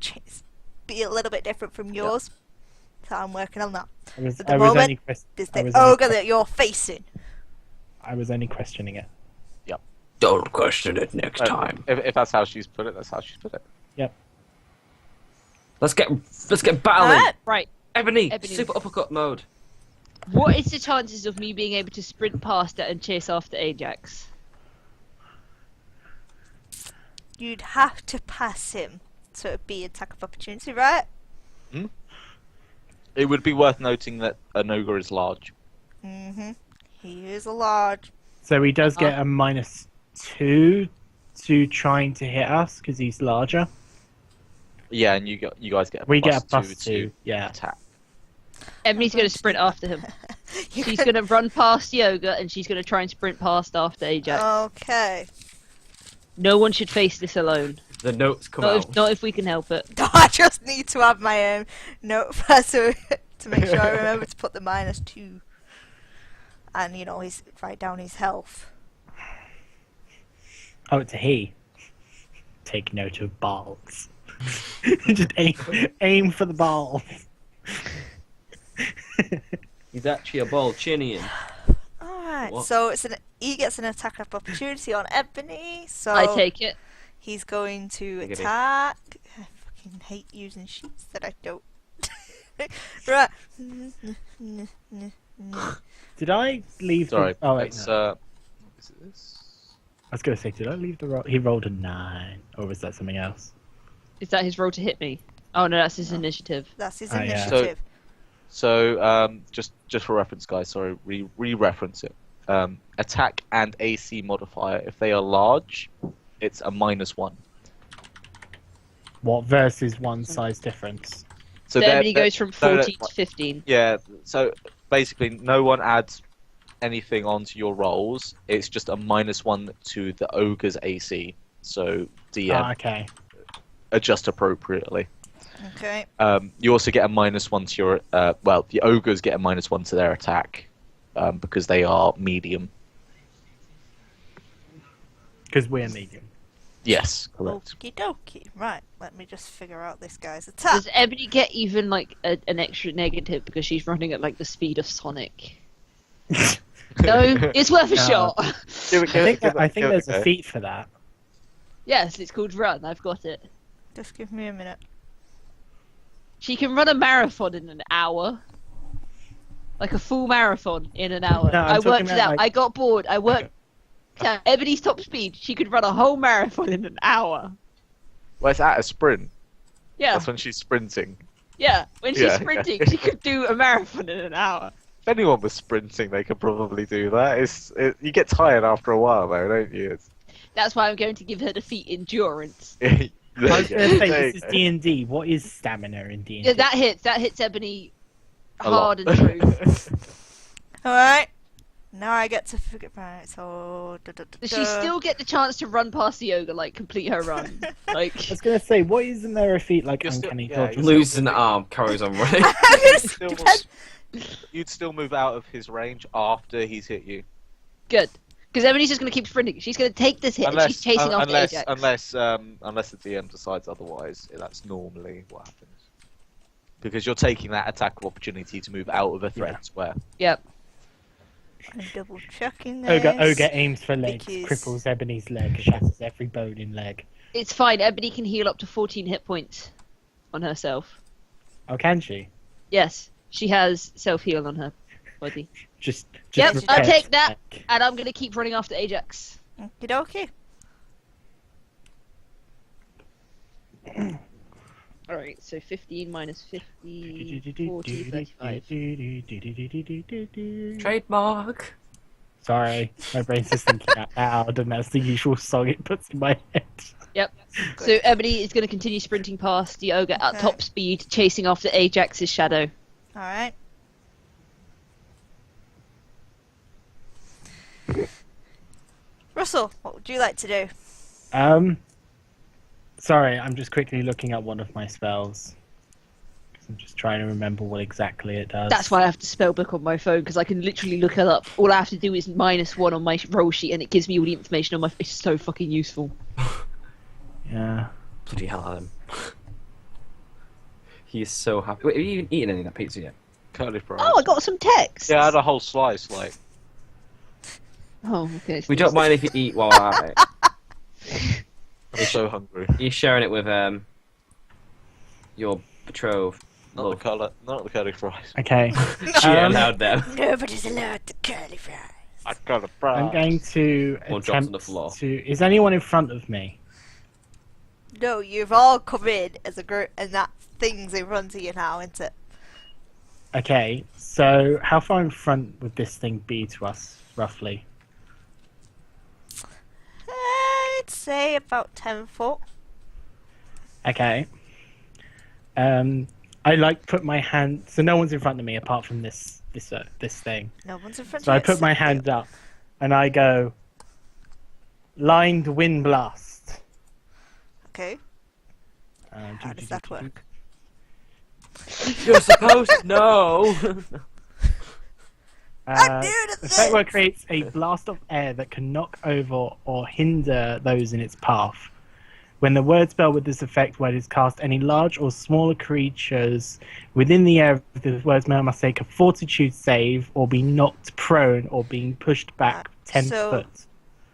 Speaker 5: be a little bit different from yours. So I'm working on that.
Speaker 3: I was,
Speaker 5: At the
Speaker 3: I was
Speaker 5: moment,
Speaker 3: only
Speaker 5: There's
Speaker 3: I
Speaker 5: the
Speaker 3: was only
Speaker 5: ogre that you're facing.
Speaker 3: I was only questioning it.
Speaker 1: Don't question it next time.
Speaker 2: If that's how she's put it, that's how she's put it.
Speaker 1: Let's get battling.
Speaker 5: Alright.
Speaker 4: Right.
Speaker 1: Ebony,
Speaker 4: Ebony.
Speaker 1: super uppercut mode.
Speaker 4: What is the chances of me being able to sprint past it and chase after Ajax?
Speaker 5: You'd have to pass him. So it'd be attack of opportunity, right?
Speaker 2: It would be worth noting that an ogre is large.
Speaker 5: Mm-hmm. He is a large.
Speaker 3: So he does get a -2 to trying to hit us because he's larger.
Speaker 2: Yeah, and you guys get a
Speaker 3: We get a
Speaker 2: +2
Speaker 3: +2.
Speaker 2: to
Speaker 3: Yeah.
Speaker 2: attack.
Speaker 4: Ebony's going to sprint after him.
Speaker 5: You
Speaker 4: She's
Speaker 5: can-
Speaker 4: going to run past the ogre and she's going to try and sprint past after Ajax.
Speaker 5: Okay.
Speaker 4: No one should face this alone.
Speaker 1: The notes come
Speaker 4: Not
Speaker 1: out.
Speaker 4: not if we can help it.
Speaker 5: I just need to have my notepad to make sure I remember to put the -2. And, you know, he's write down his health.
Speaker 3: Oh, it's a he. Take note of balls. Just aim for the balls.
Speaker 1: He's actually a Balchinian.
Speaker 5: Alright,
Speaker 1: What?
Speaker 5: so he gets an attack of opportunity on Ebony, so
Speaker 4: I take it.
Speaker 5: he's going to
Speaker 1: Take it.
Speaker 5: attack. I fucking hate using sheets that I don't. Right.
Speaker 3: Did I leave?
Speaker 2: Sorry.
Speaker 3: The... Oh wait,
Speaker 2: it's,
Speaker 3: no.
Speaker 2: is it this?
Speaker 3: I was gonna say, did I leave the roll? He rolled a 9, or was that something else?
Speaker 4: Is that his roll to hit me? Oh no, that's his initiative.
Speaker 5: That's his
Speaker 3: Oh, yeah.
Speaker 5: initiative.
Speaker 2: So, just for reference, guys. Sorry, re-reference it. Attack and AC modifier. If they are large, it's a -1.
Speaker 3: What versus one size difference?
Speaker 2: So
Speaker 4: So
Speaker 2: they're-
Speaker 4: Ebony goes from
Speaker 2: no, no,
Speaker 4: 14 to 15.
Speaker 2: Yeah. So basically, no one adds anything onto your rolls. It's just a -1 to the ogre's AC. So DM
Speaker 3: Ah, okay.
Speaker 2: adjust appropriately.
Speaker 5: Okay.
Speaker 2: You also get a -1 to your the ogres get a -1 to their attack because they are medium.
Speaker 3: Because we're medium.
Speaker 2: Yes, correct.
Speaker 5: Okie dokie. Right, let me just figure out this guy's attack.
Speaker 4: Does Ebony get even like an extra negative because she's running at like the speed of Sonic? No, it's worth a
Speaker 3: No.
Speaker 4: shot.
Speaker 3: I think there's a feat for that.
Speaker 4: Yes, it's called Run. I've got it.
Speaker 5: Just give me a minute.
Speaker 4: She can run a marathon in an hour. Like a full marathon in an hour.
Speaker 3: No, I'm
Speaker 4: I
Speaker 3: talking
Speaker 4: worked it
Speaker 3: about,
Speaker 4: out.
Speaker 3: like-
Speaker 4: I got bored. I worked out. Ebony's top speed. She could run a whole marathon in an hour.
Speaker 2: Well, it's at a sprint.
Speaker 4: Yeah,
Speaker 2: That's when she's sprinting.
Speaker 4: yeah. When she's
Speaker 2: Yeah,
Speaker 4: sprinting,
Speaker 2: okay.
Speaker 4: she could do a marathon in an hour.
Speaker 2: If anyone was sprinting, they could probably do that. You get tired after a while, though, don't you?
Speaker 4: That's why I'm going to give her the feat endurance.
Speaker 3: I was going to say,
Speaker 2: There
Speaker 3: this
Speaker 2: you
Speaker 3: is
Speaker 2: go.
Speaker 3: D&D. What is stamina in D&D?
Speaker 4: Yeah, that hits. That hits Ebony
Speaker 2: A lot.
Speaker 4: hard and true.
Speaker 5: Alright. Now I get to figure right, so
Speaker 4: Does she still get the chance to run past the ogre, like complete her run? Like,
Speaker 3: I was going to say, what isn't there a feat like
Speaker 2: You're still-
Speaker 3: Uncanny
Speaker 2: yeah,
Speaker 3: Dodge?
Speaker 2: you're
Speaker 1: Loses an arm, carries on running.
Speaker 2: You'd still move out of his range after he's hit you.
Speaker 4: good. Because Ebony's just going to keep sprinting. She's going to take this hit and she's chasing after Ajax.
Speaker 2: unless the DM decides otherwise, that's normally what happens. Because you're taking that attack of opportunity to move out of a threat
Speaker 3: Yeah.
Speaker 2: square.
Speaker 4: Yep.
Speaker 5: I'm double checking this.
Speaker 3: Ogre aims for legs,
Speaker 5: because-
Speaker 3: cripples Ebony's leg, shatters every bone in leg.
Speaker 4: It's fine. Ebony can heal up to 14 hit points on herself.
Speaker 3: Oh, can she?
Speaker 4: Yes, she has self-heal on her body.
Speaker 3: Just
Speaker 4: Yep,
Speaker 3: repair
Speaker 4: I'll take
Speaker 3: its
Speaker 4: that.
Speaker 3: leg.
Speaker 4: And I'm going to keep running after Ajax.
Speaker 5: Okie dokie.
Speaker 4: Alright, so 15 minus 50, 40, 35.
Speaker 1: Trademark.
Speaker 3: Sorry, my brain's just thinking out loud, and that's the usual song it puts in my head.
Speaker 4: Yep.
Speaker 5: Good.
Speaker 4: So Ebony is going to continue sprinting past the ogre at
Speaker 5: Okay.
Speaker 4: top speed, chasing after Ajax's shadow.
Speaker 5: Alright. Russell, what would you like to do?
Speaker 3: Sorry, I'm just quickly looking at one of my spells. 'Cause I'm just trying to remember what exactly it does.
Speaker 4: That's why I have to spell book on my phone, because I can literally look it up. All I have to do is -1 on my roll sheet, and it gives me all the information on my. It's so fucking useful.
Speaker 3: Yeah.
Speaker 1: Bloody hell, Adam. He is so happy. Wait, have you even eaten any of that pizza yet?
Speaker 2: Curly fries.
Speaker 4: Oh, I got some text.
Speaker 2: Yeah, I had a whole slice, like.
Speaker 4: Oh, okay.
Speaker 1: We don't mind if you eat while we're at it.
Speaker 2: I'm so hungry.
Speaker 1: You're sharing it with your betrothed.
Speaker 2: Not the curly fries.
Speaker 3: Okay.
Speaker 1: She allowed them.
Speaker 5: Nobody's allowed to curly fries.
Speaker 2: I got a fry.
Speaker 3: I'm going to
Speaker 1: Or drops on the
Speaker 3: attempt
Speaker 1: floor.
Speaker 3: to... Is anyone in front of me?
Speaker 5: No, you've all come in as a group, and that thing's in front of you now, isn't it?
Speaker 3: Okay, so how far in front would this thing be to us, roughly?
Speaker 5: I'd say about 10 foot.
Speaker 3: Okay. I like put my hand... So no one's in front of me apart from this thing.
Speaker 5: No one's in front
Speaker 3: So
Speaker 5: of
Speaker 3: I
Speaker 5: you.
Speaker 3: put my hand up and I go, lined wind blast.
Speaker 5: Okay, how does that work?
Speaker 1: You're supposed to know.
Speaker 5: I'm new to
Speaker 3: The effect
Speaker 5: this!
Speaker 3: creates a blast of air that can knock over or hinder those in its path. When the word spell with this effect word is cast, any large or smaller creatures within the area of the word spell must take a fortitude save or be knocked prone or being pushed back 10
Speaker 5: So-
Speaker 3: foot.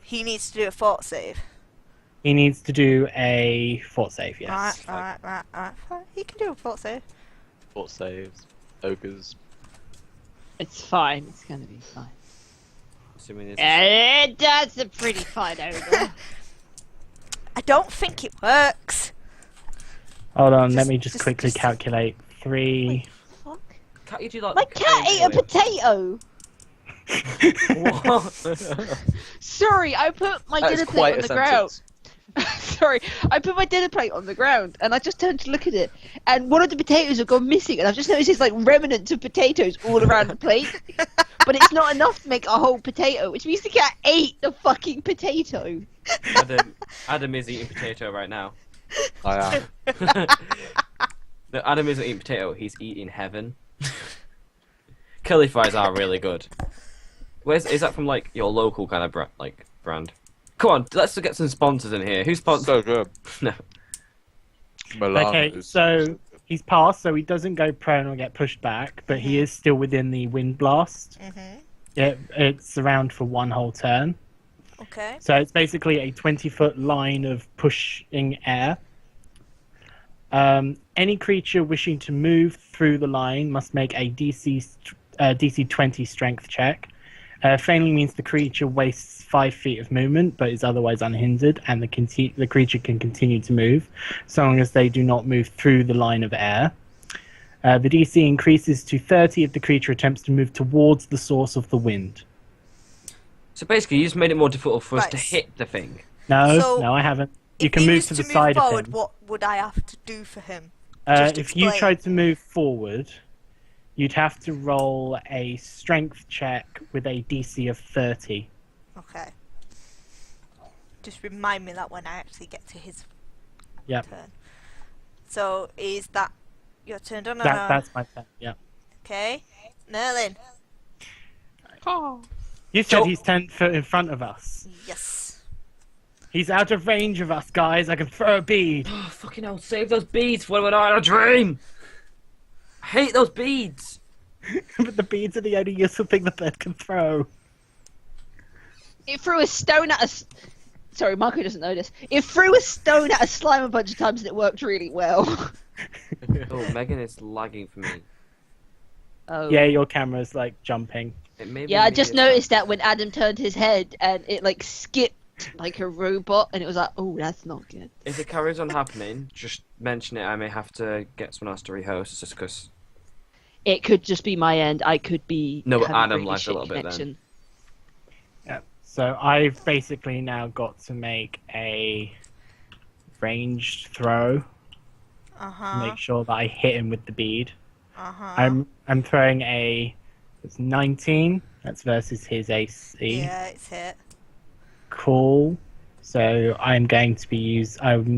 Speaker 5: He needs to do a fort save.
Speaker 3: He needs to do a fort save, yes.
Speaker 5: Alright. Fine. He can do a fort save.
Speaker 2: Fort saves. Ogres.
Speaker 4: It's fine. It's gonna be fine.
Speaker 1: Assuming there's
Speaker 4: That's a pretty fine ogre.
Speaker 5: I don't think it works.
Speaker 3: Hold on, let
Speaker 5: Just-
Speaker 3: me just
Speaker 5: just-
Speaker 3: quickly
Speaker 5: just-
Speaker 3: calculate. 3.
Speaker 5: Fuck.
Speaker 1: Can't you do like
Speaker 4: My cat ate a potato.
Speaker 1: What?
Speaker 4: Sorry, I put my
Speaker 2: That is
Speaker 4: dinner plate
Speaker 2: quite
Speaker 4: on
Speaker 2: a
Speaker 4: the ground.
Speaker 2: sentence.
Speaker 4: Sorry, I put my dinner plate on the ground, and I just turned to look at it, and one of the potatoes have gone missing, and I've just noticed there's like remnants of potatoes all around the plate, but it's not enough to make a whole potato, which means the cat ate the fucking potato.
Speaker 1: Adam is eating potato right now.
Speaker 2: I am.
Speaker 1: No, Adam isn't eating potato. He's eating heaven. Curly fries are really good. Is that from like your local kind of brand? Come on, let's get some sponsors in here. Who's sponsored?
Speaker 2: So good.
Speaker 1: No.
Speaker 2: Milan
Speaker 3: Okay,
Speaker 2: is-
Speaker 3: so he's passed, so he doesn't go prone or get pushed back, but he is still within the wind blast.
Speaker 5: Mhm.
Speaker 3: It's around for one whole turn.
Speaker 5: Okay.
Speaker 3: So it's basically a 20-foot line of pushing air. Any creature wishing to move through the line must make a DC 20 strength check. Failing means the creature wastes 5 feet of movement, but is otherwise unhindered, and the creature can continue to move, so long as they do not move through the line of air. The DC increases to 30 if the creature attempts to move towards the source of the wind.
Speaker 1: So basically, you just made it more difficult for us to
Speaker 5: Right.
Speaker 1: hit the thing.
Speaker 3: No,
Speaker 5: So,
Speaker 3: no, I haven't. You
Speaker 5: If
Speaker 3: can
Speaker 5: he
Speaker 3: move
Speaker 5: was
Speaker 3: to the
Speaker 5: move
Speaker 3: side
Speaker 5: forward,
Speaker 3: of him.
Speaker 5: what would I have to do for him? Just
Speaker 3: If you
Speaker 5: explain.
Speaker 3: tried to move forward, you'd have to roll a strength check with a DC of 30.
Speaker 5: Okay. Just remind me that when I actually get to his
Speaker 3: Yep.
Speaker 5: turn. So is that your turn done?
Speaker 3: That's my turn. Yeah.
Speaker 5: Okay. Merlin.
Speaker 3: You said
Speaker 1: So-
Speaker 3: he's 10 foot in front of us.
Speaker 5: Yes.
Speaker 3: He's out of range of us, guys. I can throw a bead.
Speaker 1: Oh, fucking hell, save those beads when we're not in a dream! I hate those beads!
Speaker 3: But the beads are the only useful thing the bird can throw.
Speaker 4: It threw a stone at us. Sorry, Marco doesn't know this. It threw a stone at a slime a bunch of times, and it worked really well.
Speaker 1: Oh, Megan is lagging for me.
Speaker 4: Oh.
Speaker 3: Yeah, your camera's like jumping.
Speaker 1: It may be
Speaker 4: Yeah, I
Speaker 1: me
Speaker 4: just
Speaker 1: as
Speaker 4: noticed that when Adam turned his head and it like skipped like a robot, and it was like, oh, that's not good.
Speaker 1: If it carries on happening, just mention it. I may have to get someone else to rehost just because.
Speaker 4: It could just be my end. I could be.
Speaker 1: No, but
Speaker 4: having
Speaker 1: Adam
Speaker 4: really
Speaker 1: lagged a
Speaker 4: shitty
Speaker 1: little bit then.
Speaker 4: connection.
Speaker 3: Yeah. So I've basically now got to make a ranged throw
Speaker 5: Uh
Speaker 3: to
Speaker 5: huh.
Speaker 3: make sure that I hit him with the bead.
Speaker 5: Uh huh.
Speaker 3: I'm throwing it's 19. That's versus his AC.
Speaker 5: Yeah, it's hit.
Speaker 3: Cool. So I'm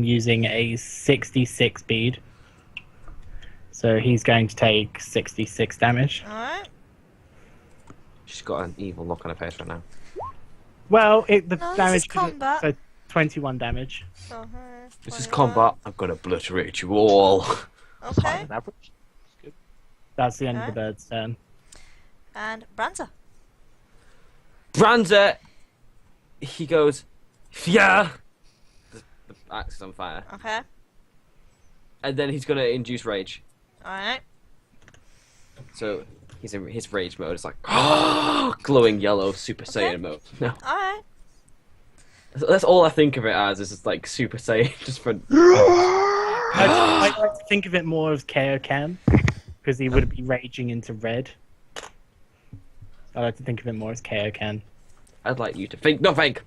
Speaker 3: using a 66 bead. So he's going to take 66 damage.
Speaker 5: Alright.
Speaker 1: She's got an evil look on her face right now.
Speaker 3: Well, the
Speaker 5: No, this is
Speaker 3: damage
Speaker 5: combat.
Speaker 3: so 21 damage.
Speaker 5: Uh-huh.
Speaker 1: This is
Speaker 5: 21.
Speaker 1: combat. I'm gonna obliterate you all.
Speaker 5: Okay.
Speaker 2: On average.
Speaker 3: That's the end of the
Speaker 5: Okay.
Speaker 3: bird's turn.
Speaker 5: And Branza.
Speaker 1: Branza! He goes, yeah! The axe is on fire.
Speaker 5: Okay.
Speaker 1: And then he's gonna induce rage.
Speaker 5: Alright.
Speaker 1: So he's in his rage mode. It's like glowing yellow Super
Speaker 5: Okay.
Speaker 1: Saiyan mode. No,
Speaker 5: Alright.
Speaker 1: that's all I think of it as. Is just like Super Saiyan, just for.
Speaker 3: I like to think of it more as Kaioken, because he would be raging into red. I like to think of it more as Kaioken.
Speaker 1: I'd like you to think. No, think.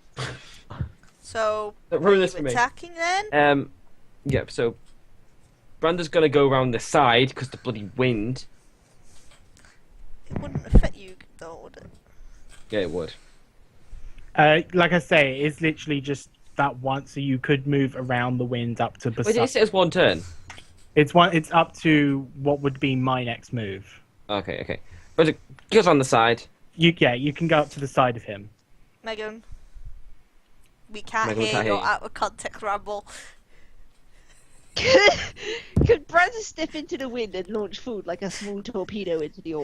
Speaker 5: So,
Speaker 1: Don't ruin
Speaker 5: are
Speaker 1: this
Speaker 5: you
Speaker 1: for me.
Speaker 5: attacking then?
Speaker 1: Yeah. So Branda's gonna go around the side because the bloody wind.
Speaker 5: It wouldn't affect you though, would it?
Speaker 1: Yeah, it would.
Speaker 3: Like I say, it's literally just that one, so you could move around the wind up to
Speaker 1: Wait, did
Speaker 3: beside.
Speaker 1: you say it's one turn?
Speaker 3: It's up to what would be my next move.
Speaker 1: Okay. But it goes on the side.
Speaker 3: You can go up to the side of him.
Speaker 5: Megan. We can't
Speaker 1: Megan, we
Speaker 5: hear
Speaker 1: can't
Speaker 5: your
Speaker 1: hear you.
Speaker 5: out of context ramble.
Speaker 4: Could Branza step into the wind and launch food like a small torpedo into the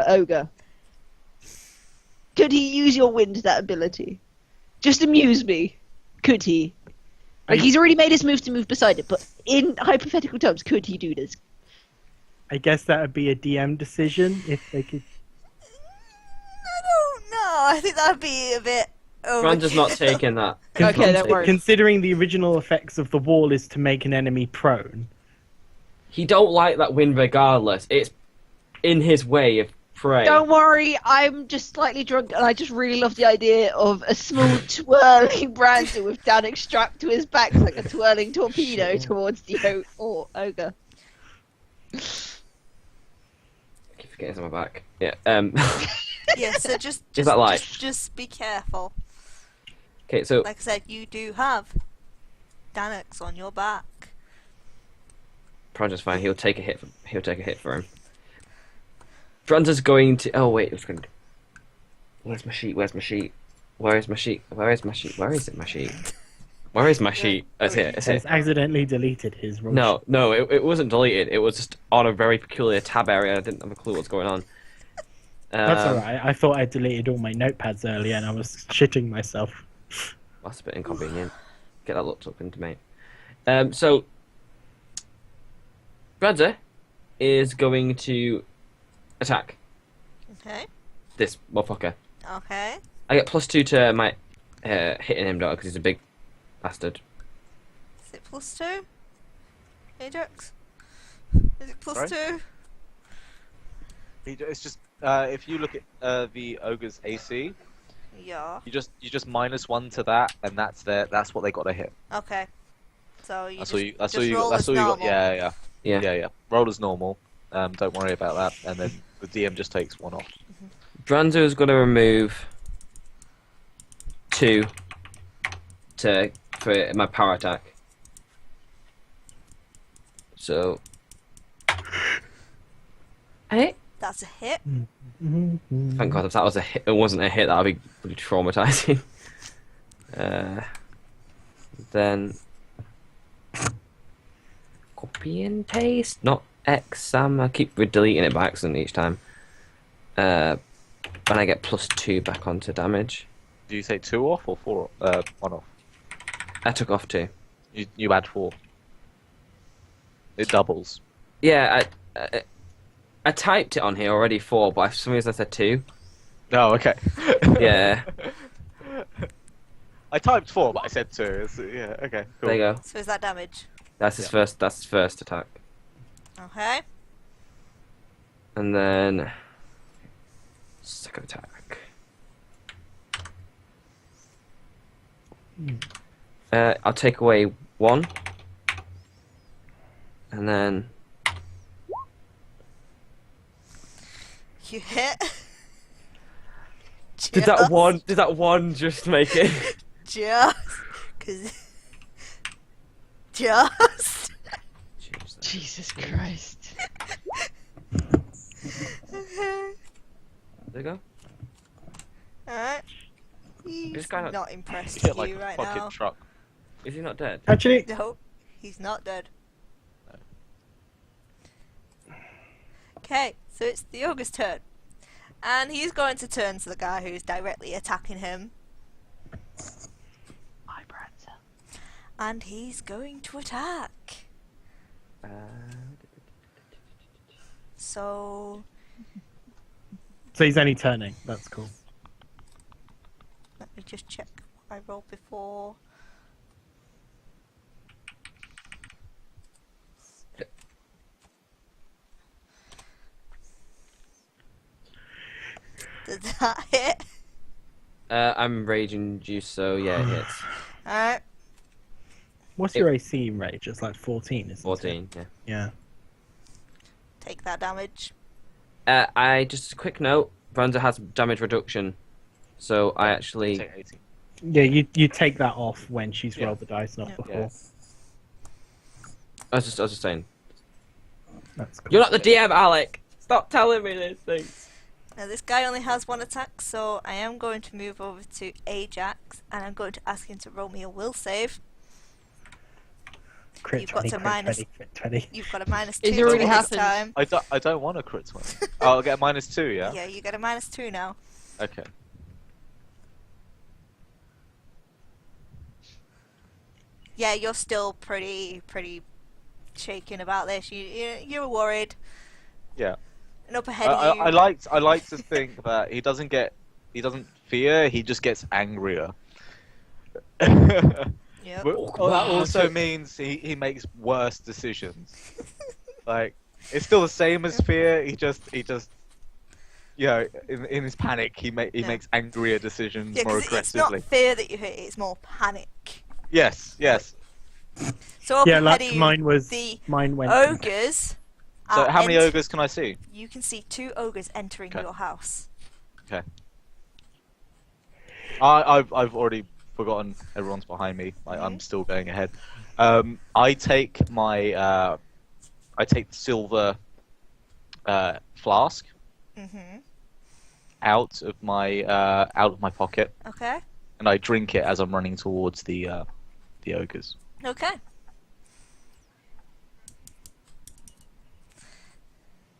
Speaker 4: ogre? Could he use your wind, that ability? Just amuse me. Could he? Like, he's already made his move to move beside it, but in hypothetical terms, could he do this?
Speaker 3: I guess that would be a DM decision if they could.
Speaker 5: Oh, I think that'd be a bit.
Speaker 1: Brander's not taking that.
Speaker 4: Okay, don't worry.
Speaker 3: Considering the original effects of the wall is to make an enemy prone.
Speaker 1: He don't like that wind regardless. It's in his way of prey.
Speaker 4: Don't worry, I'm just slightly drunk, and I just really love the idea of a small twirling Brander with Danik strapped to his back like a twirling torpedo towards the ogre.
Speaker 1: I keep forgetting it's on my back. Yeah.
Speaker 5: Yeah, so just
Speaker 1: that light?
Speaker 5: just be careful.
Speaker 1: Okay, so
Speaker 5: Like I said, you do have Danix on your back.
Speaker 1: Brander's fine. He'll take a hit. He'll take a hit for him. Brander's going to. Oh wait, it's going to. Where's my sheet? Where's my sheet? Where is my sheet? Where is my sheet? Where is it? My sheet. Where is my sheet? It's here. It's here.
Speaker 3: It's accidentally deleted his roll.
Speaker 1: No, it wasn't deleted. It was just on a very peculiar tab area. I didn't have a clue what's going on.
Speaker 3: That's alright. I thought I deleted all my notepads earlier and I was shitting myself.
Speaker 1: That's a bit inconvenient. Get that looked up into me. So, Brander is going to attack
Speaker 5: Okay.
Speaker 1: this motherfucker.
Speaker 5: Okay.
Speaker 1: I get +2 to my hitting him, though, because he's a big bastard.
Speaker 5: Is it +2? Ajax? Is it
Speaker 2: Sorry?
Speaker 5: +2?
Speaker 2: It's just if you look at the ogre's AC,
Speaker 5: Yeah.
Speaker 2: you just -1 to that, and that's what they got to hit.
Speaker 5: Okay. So you
Speaker 2: That's
Speaker 5: just,
Speaker 2: all you. That's
Speaker 5: just
Speaker 2: all you.
Speaker 5: roll
Speaker 2: That's
Speaker 5: as
Speaker 2: all you got.
Speaker 5: normal.
Speaker 2: Yeah. Roll as normal. Don't worry about that, and then the DM just takes 1 off.
Speaker 1: Brander is going to remove 2 for my power attack. So, hey,
Speaker 5: That's a hit.
Speaker 1: thank God if that was a hit. It wasn't a hit. That would be pretty traumatizing. Then copy and paste, not X. Sam. I keep deleting it by accident each time. And I get +2 back onto damage.
Speaker 2: Do you say 2 off or 4? 1 off.
Speaker 1: I took off 2.
Speaker 2: You add 4. It doubles.
Speaker 1: Yeah, I typed it on here already 4, but for some reason I said 2.
Speaker 2: Oh, okay.
Speaker 1: Yeah.
Speaker 2: I typed 4, but I said 2. Yeah, okay, cool.
Speaker 1: There you go.
Speaker 5: So is that damage?
Speaker 1: That's his first. That's his first attack,
Speaker 5: Okay.
Speaker 1: and then second attack. I'll take away 1, and then
Speaker 5: You hit.
Speaker 1: did that one? Did that one just make it?
Speaker 5: Just. Cause. Just.
Speaker 4: Jesus Christ.
Speaker 5: Okay.
Speaker 1: There you go.
Speaker 5: Alright. He's
Speaker 1: This guy-
Speaker 5: not impressed
Speaker 2: You hit
Speaker 5: with
Speaker 2: like
Speaker 5: you
Speaker 2: a
Speaker 5: right
Speaker 2: fucking
Speaker 5: now.
Speaker 2: truck.
Speaker 1: Is he not dead?
Speaker 3: Actually,
Speaker 5: No, he's not dead. Okay, so it's the ogre's turn. And he's going to turn to the guy who's directly attacking him.
Speaker 4: My Brander.
Speaker 5: And he's going to attack. So,
Speaker 3: so he's only turning. That's cool.
Speaker 5: let me just check what I rolled before. Did that hit?
Speaker 1: I'm raging juice, so yeah, it hits.
Speaker 5: Alright.
Speaker 3: What's your AC in rage? It's like 14, isn't it?
Speaker 1: 14. Yeah.
Speaker 3: Yeah.
Speaker 5: Take that damage.
Speaker 1: I just a quick note. Brander has damage reduction, so I actually.
Speaker 2: Take 18.
Speaker 3: Yeah, you take that off when she's
Speaker 2: Yeah.
Speaker 3: rolled the dice, not
Speaker 5: Yeah.
Speaker 3: before.
Speaker 2: Yeah.
Speaker 1: I was just saying.
Speaker 3: That's cool.
Speaker 1: You're not the DM, Alec. Stop telling me these things.
Speaker 5: Now this guy only has 1 attack, so I am going to move over to Ajax, and I'm going to ask him to roll me a will save.
Speaker 3: Crit
Speaker 5: You've got
Speaker 3: 20,
Speaker 5: to
Speaker 3: crit
Speaker 5: minus-
Speaker 3: 20, crit 20.
Speaker 5: You've got a -2
Speaker 4: It's
Speaker 5: to
Speaker 4: already
Speaker 5: it this
Speaker 4: happened.
Speaker 5: time.
Speaker 2: I don't want a crit 20. Oh, I'll get a -2, yeah?
Speaker 5: Yeah, you get a -2 now.
Speaker 2: Okay.
Speaker 5: Yeah, you're still pretty shaken about this. You're worried.
Speaker 2: Yeah.
Speaker 5: And up ahead
Speaker 2: I
Speaker 5: of you.
Speaker 2: like to think that he doesn't fear, he just gets angrier.
Speaker 5: Yep.
Speaker 2: But that also means he makes worse decisions. Like, it's still the same as fear. He just you know, in his panic, he makes angrier decisions
Speaker 5: Yeah,
Speaker 2: more
Speaker 5: 'cause it's not
Speaker 2: aggressively.
Speaker 5: fear that you hit, it's more panic.
Speaker 2: Yes.
Speaker 5: So up
Speaker 3: Yeah,
Speaker 5: ahead
Speaker 3: like
Speaker 5: of you,
Speaker 3: mine was.
Speaker 5: the
Speaker 3: Mine went.
Speaker 5: ogres.
Speaker 2: So
Speaker 5: are
Speaker 2: how many
Speaker 5: ent-
Speaker 2: ogres can I see?
Speaker 5: You can see 2 ogres entering
Speaker 2: Okay.
Speaker 5: your house.
Speaker 2: Okay. I've already forgotten everyone's behind me. I'm still going ahead. I take my the silver flask
Speaker 5: Mhm.
Speaker 2: out of my pocket,
Speaker 5: Okay.
Speaker 2: and I drink it as I'm running towards the ogres.
Speaker 5: Okay.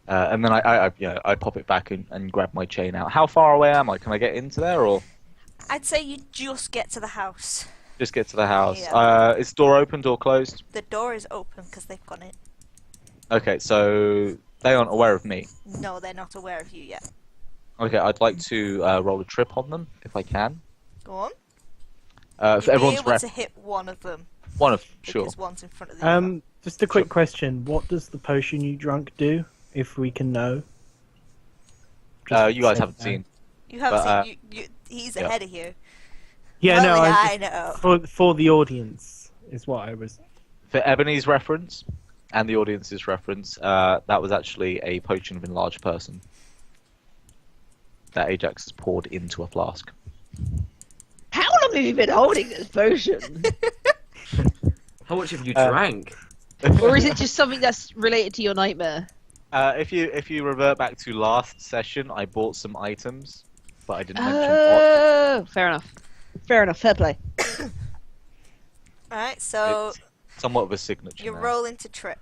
Speaker 2: And then I pop it back and grab my chain out. How far away am I? Can I get into there or
Speaker 5: I'd say you just get to the house.
Speaker 2: just get to the house?
Speaker 5: Yeah.
Speaker 2: Is the door open, door closed?
Speaker 5: The door is open because they've gone in.
Speaker 2: Okay, so they aren't aware of me.
Speaker 5: No, they're not aware of you yet.
Speaker 2: Okay, I'd like to roll a trip on them if I can.
Speaker 5: Go on.
Speaker 2: If
Speaker 5: You'll be
Speaker 2: everyone's
Speaker 5: able to hit one of them
Speaker 2: one of sure.
Speaker 5: because one's in front of the other.
Speaker 3: Just a quick question. What does the potion you drunk do, if we can know?
Speaker 2: You guys
Speaker 3: say
Speaker 2: haven't
Speaker 3: no.
Speaker 2: seen.
Speaker 5: You have
Speaker 2: but,
Speaker 5: seen. He's
Speaker 2: yeah.
Speaker 5: ahead of you.
Speaker 3: Yeah, no,
Speaker 5: Only
Speaker 3: I
Speaker 5: I know.
Speaker 3: for the audience is what I was.
Speaker 2: For Ebony's reference and the audience's reference, that was actually a potion of enlarged person that Ajax has poured into a flask.
Speaker 4: How long have you been holding this potion?
Speaker 1: How much have you
Speaker 2: Uh,
Speaker 1: drank?
Speaker 4: Or is it just something that's related to your nightmare?
Speaker 2: If you revert back to last session, I bought some items, but I didn't mention what.
Speaker 4: Oh, fair enough. Fair enough. Fair play.
Speaker 5: Alright, so
Speaker 2: It's somewhat of a signature.
Speaker 5: you're
Speaker 2: now.
Speaker 5: rolling to trip.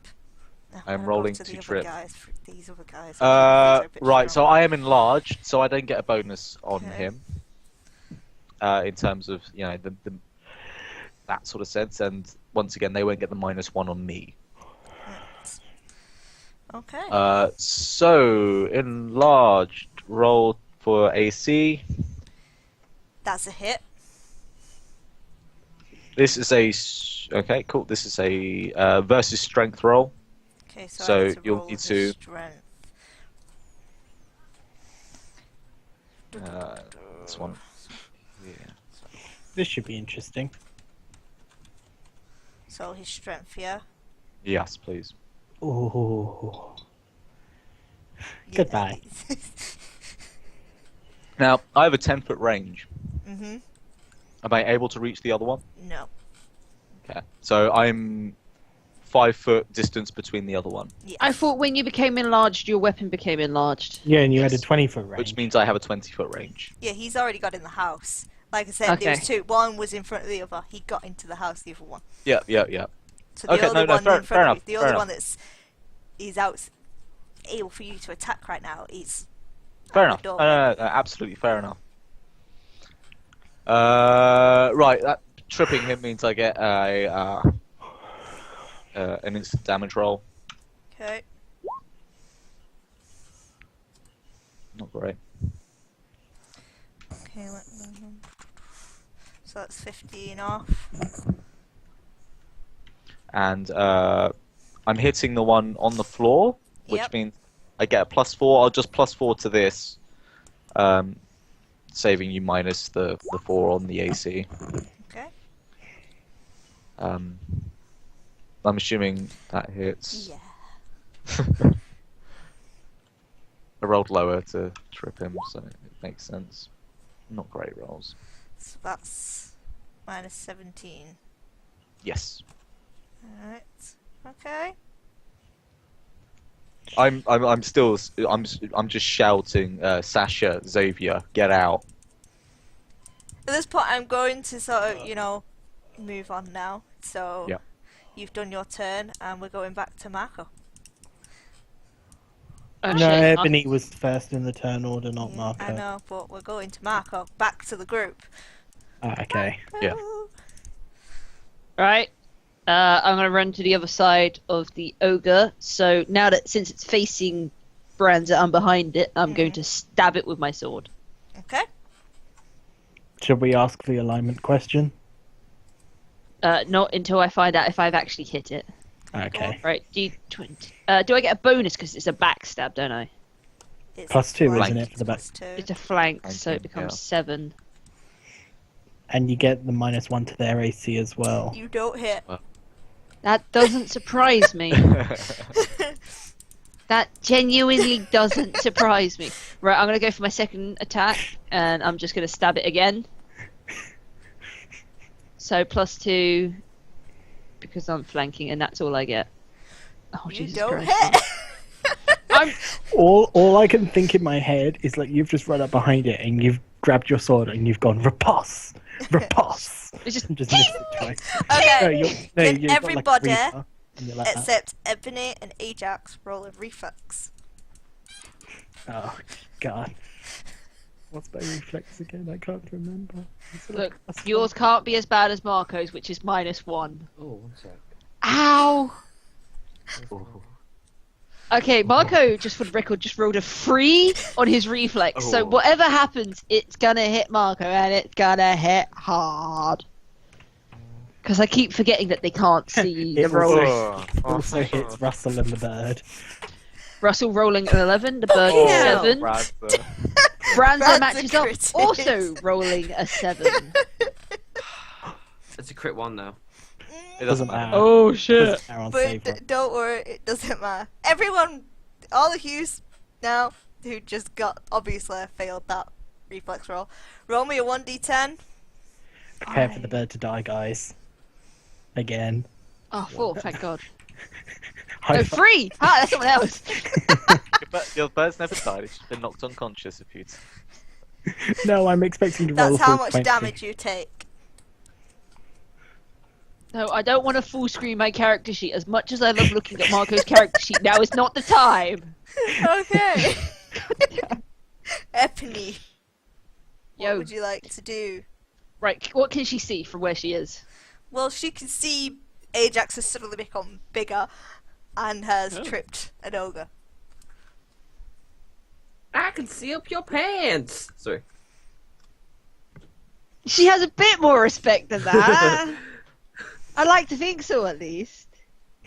Speaker 5: Now,
Speaker 2: I'm
Speaker 5: I'm gonna go
Speaker 2: rolling
Speaker 5: to
Speaker 2: to
Speaker 5: the other
Speaker 2: trip.
Speaker 5: Guys, these other guys. These are a bit
Speaker 2: Right, so
Speaker 5: strong.
Speaker 2: I am enlarged, so I don't get a bonus on
Speaker 5: Okay.
Speaker 2: him. In terms of the that sort of sense, and once again they won't get the -1 on me.
Speaker 5: Okay.
Speaker 2: So enlarged roll for AC.
Speaker 5: That's a hit.
Speaker 2: This is okay, cool. This is a versus strength roll.
Speaker 5: Okay,
Speaker 2: So
Speaker 5: so I need to
Speaker 2: you'll
Speaker 5: roll
Speaker 2: need
Speaker 5: the
Speaker 2: to-
Speaker 5: strength.
Speaker 2: This one. Yeah.
Speaker 3: This should be interesting.
Speaker 5: So his strength, yeah.
Speaker 2: Yes, please.
Speaker 3: Oh,
Speaker 5: Yeah.
Speaker 3: Goodbye.
Speaker 2: Now I have a 10-foot range.
Speaker 5: Mhm.
Speaker 2: Am I able to reach the other one?
Speaker 5: No.
Speaker 2: Okay. So I'm 5-foot distance between the other one,
Speaker 5: Yes.
Speaker 4: I thought when you became enlarged, your weapon became enlarged.
Speaker 3: yeah, and you had a
Speaker 5: Yes.
Speaker 3: 20-foot range.
Speaker 2: which means I have a 20-foot range.
Speaker 5: Yeah, he's already got in the house. Like I said, there was
Speaker 4: Okay.
Speaker 5: two. One was in front of the other. He got into the house. The other one.
Speaker 2: Yeah.
Speaker 5: So the
Speaker 2: Okay,
Speaker 5: other
Speaker 2: no,
Speaker 5: one
Speaker 2: fair-
Speaker 5: in front
Speaker 2: fair
Speaker 5: of
Speaker 2: enough,
Speaker 5: you, the
Speaker 2: fair
Speaker 5: other
Speaker 2: enough.
Speaker 5: one he's out, able for you to attack right now. He's
Speaker 2: Fair
Speaker 5: out
Speaker 2: enough.
Speaker 5: the door.
Speaker 2: Absolutely fair enough. Right. That tripping him means I get an instant damage roll.
Speaker 5: Okay.
Speaker 2: Not great.
Speaker 5: Okay. So that's 15 off.
Speaker 2: And I'm hitting the one on the floor, which
Speaker 5: Yep.
Speaker 2: means I get a +4. I'll just +4 to this, saving you minus the 4 on the AC.
Speaker 5: Okay.
Speaker 2: I'm assuming that hits.
Speaker 5: Yeah.
Speaker 2: I rolled lower to trip him, so it makes sense. Not great rolls.
Speaker 5: So that's minus 17.
Speaker 2: Yes.
Speaker 5: Alright. Okay.
Speaker 2: I'm just shouting, Sasha, Xavier, get out.
Speaker 5: At this point, I'm going to sort of, move on now. So
Speaker 2: Yeah.
Speaker 5: you've done your turn, and we're going back to Marco.
Speaker 4: Oh,
Speaker 3: No,
Speaker 4: shit.
Speaker 3: Ebony was first in the turn order, not
Speaker 5: Yeah,
Speaker 3: Marco.
Speaker 5: I know, but we're going to Marco. Back to the group.
Speaker 3: Ah, okay.
Speaker 2: Yeah.
Speaker 4: Right. I'm gonna run to the other side of the ogre. So now that since it's facing Branza, I'm behind it. I'm going to stab it with my sword.
Speaker 5: Okay.
Speaker 3: Should we ask the alignment question?
Speaker 4: Not until I find out if I've actually hit it.
Speaker 3: Okay.
Speaker 4: Right, D20. Do I get a bonus because it's a backstab, don't I?
Speaker 5: It's
Speaker 3: +2,
Speaker 5: flank,
Speaker 3: isn't it, for the back?
Speaker 5: +2.
Speaker 4: It's a flank, so it
Speaker 2: Flanking,
Speaker 4: becomes
Speaker 2: yeah.
Speaker 4: 7.
Speaker 3: And you get the -1 to their AC as well.
Speaker 5: You don't hit.
Speaker 4: That doesn't surprise me. That genuinely doesn't surprise me. Right, I'm gonna go for my second attack, and I'm just gonna stab it again. So +2, because I'm flanking, and that's all I get. Oh,
Speaker 5: You
Speaker 4: Jesus
Speaker 5: don't
Speaker 4: Christ.
Speaker 5: hit.
Speaker 4: I'm...
Speaker 3: All I can think in my head is like you've just run up behind it and you've grabbed your sword and you've gone repulse.
Speaker 4: It's just...
Speaker 3: And just missed it twice.
Speaker 5: Okay.
Speaker 3: You've
Speaker 5: Can
Speaker 3: got, like, a
Speaker 5: everybody
Speaker 3: reaper, and you're like,
Speaker 5: except Ebony and Ajax roll a reflex.
Speaker 3: oh god. What's my reflex again? I can't remember. Is it
Speaker 4: Look,
Speaker 3: like
Speaker 4: yours can't be as bad as Marco's, which is -1.
Speaker 1: Oh, one sec.
Speaker 4: Ow!
Speaker 1: Oh.
Speaker 4: Okay, Marco, just for the record, just rolled a 3 on his reflex. So
Speaker 1: Oh.
Speaker 4: whatever happens, it's gonna hit Marco, and it's gonna hit hard. Because I keep forgetting that they can't see the
Speaker 3: It
Speaker 4: roll.
Speaker 3: also hits Russell and the bird.
Speaker 4: Russell rolling an 11, the bird
Speaker 5: Oh,
Speaker 4: is 7.
Speaker 2: Bradford.
Speaker 4: Branza
Speaker 5: That's a
Speaker 4: matches up,
Speaker 5: crit.
Speaker 4: also rolling a 7.
Speaker 1: It's a crit 1 now.
Speaker 2: It doesn't
Speaker 3: Doesn't
Speaker 2: matter.
Speaker 3: matter.
Speaker 4: Oh shit!
Speaker 3: Doesn't matter on
Speaker 5: But
Speaker 3: save roll.
Speaker 5: don't worry, it doesn't matter. Everyone, all the Hughes now who just got obviously failed that reflex roll. Roll me a 1d10.
Speaker 3: Prepare for the bird to die, guys. Again.
Speaker 4: Oh, 4, thank god.
Speaker 3: High
Speaker 4: No,
Speaker 3: five.
Speaker 4: 3! Ah, that's someone else!
Speaker 2: Your bird's never died. It's just been knocked unconscious a few times.
Speaker 3: No, I'm expecting to roll
Speaker 5: That's
Speaker 3: a
Speaker 5: how
Speaker 3: full
Speaker 5: much
Speaker 3: 20.
Speaker 5: damage you take.
Speaker 4: No, I don't want to full screen my character sheet. As much as I love looking at Marco's character sheet, now is not the time!
Speaker 5: Okay. Ebony, what
Speaker 4: Yo,
Speaker 5: would you like to do?
Speaker 4: right, what can she see from where she is?
Speaker 5: Well, she can see Ajax has suddenly become bigger and has tripped an ogre.
Speaker 1: I can see up your pants. Sorry.
Speaker 4: She has a bit more respect than that. I like to think so, at least.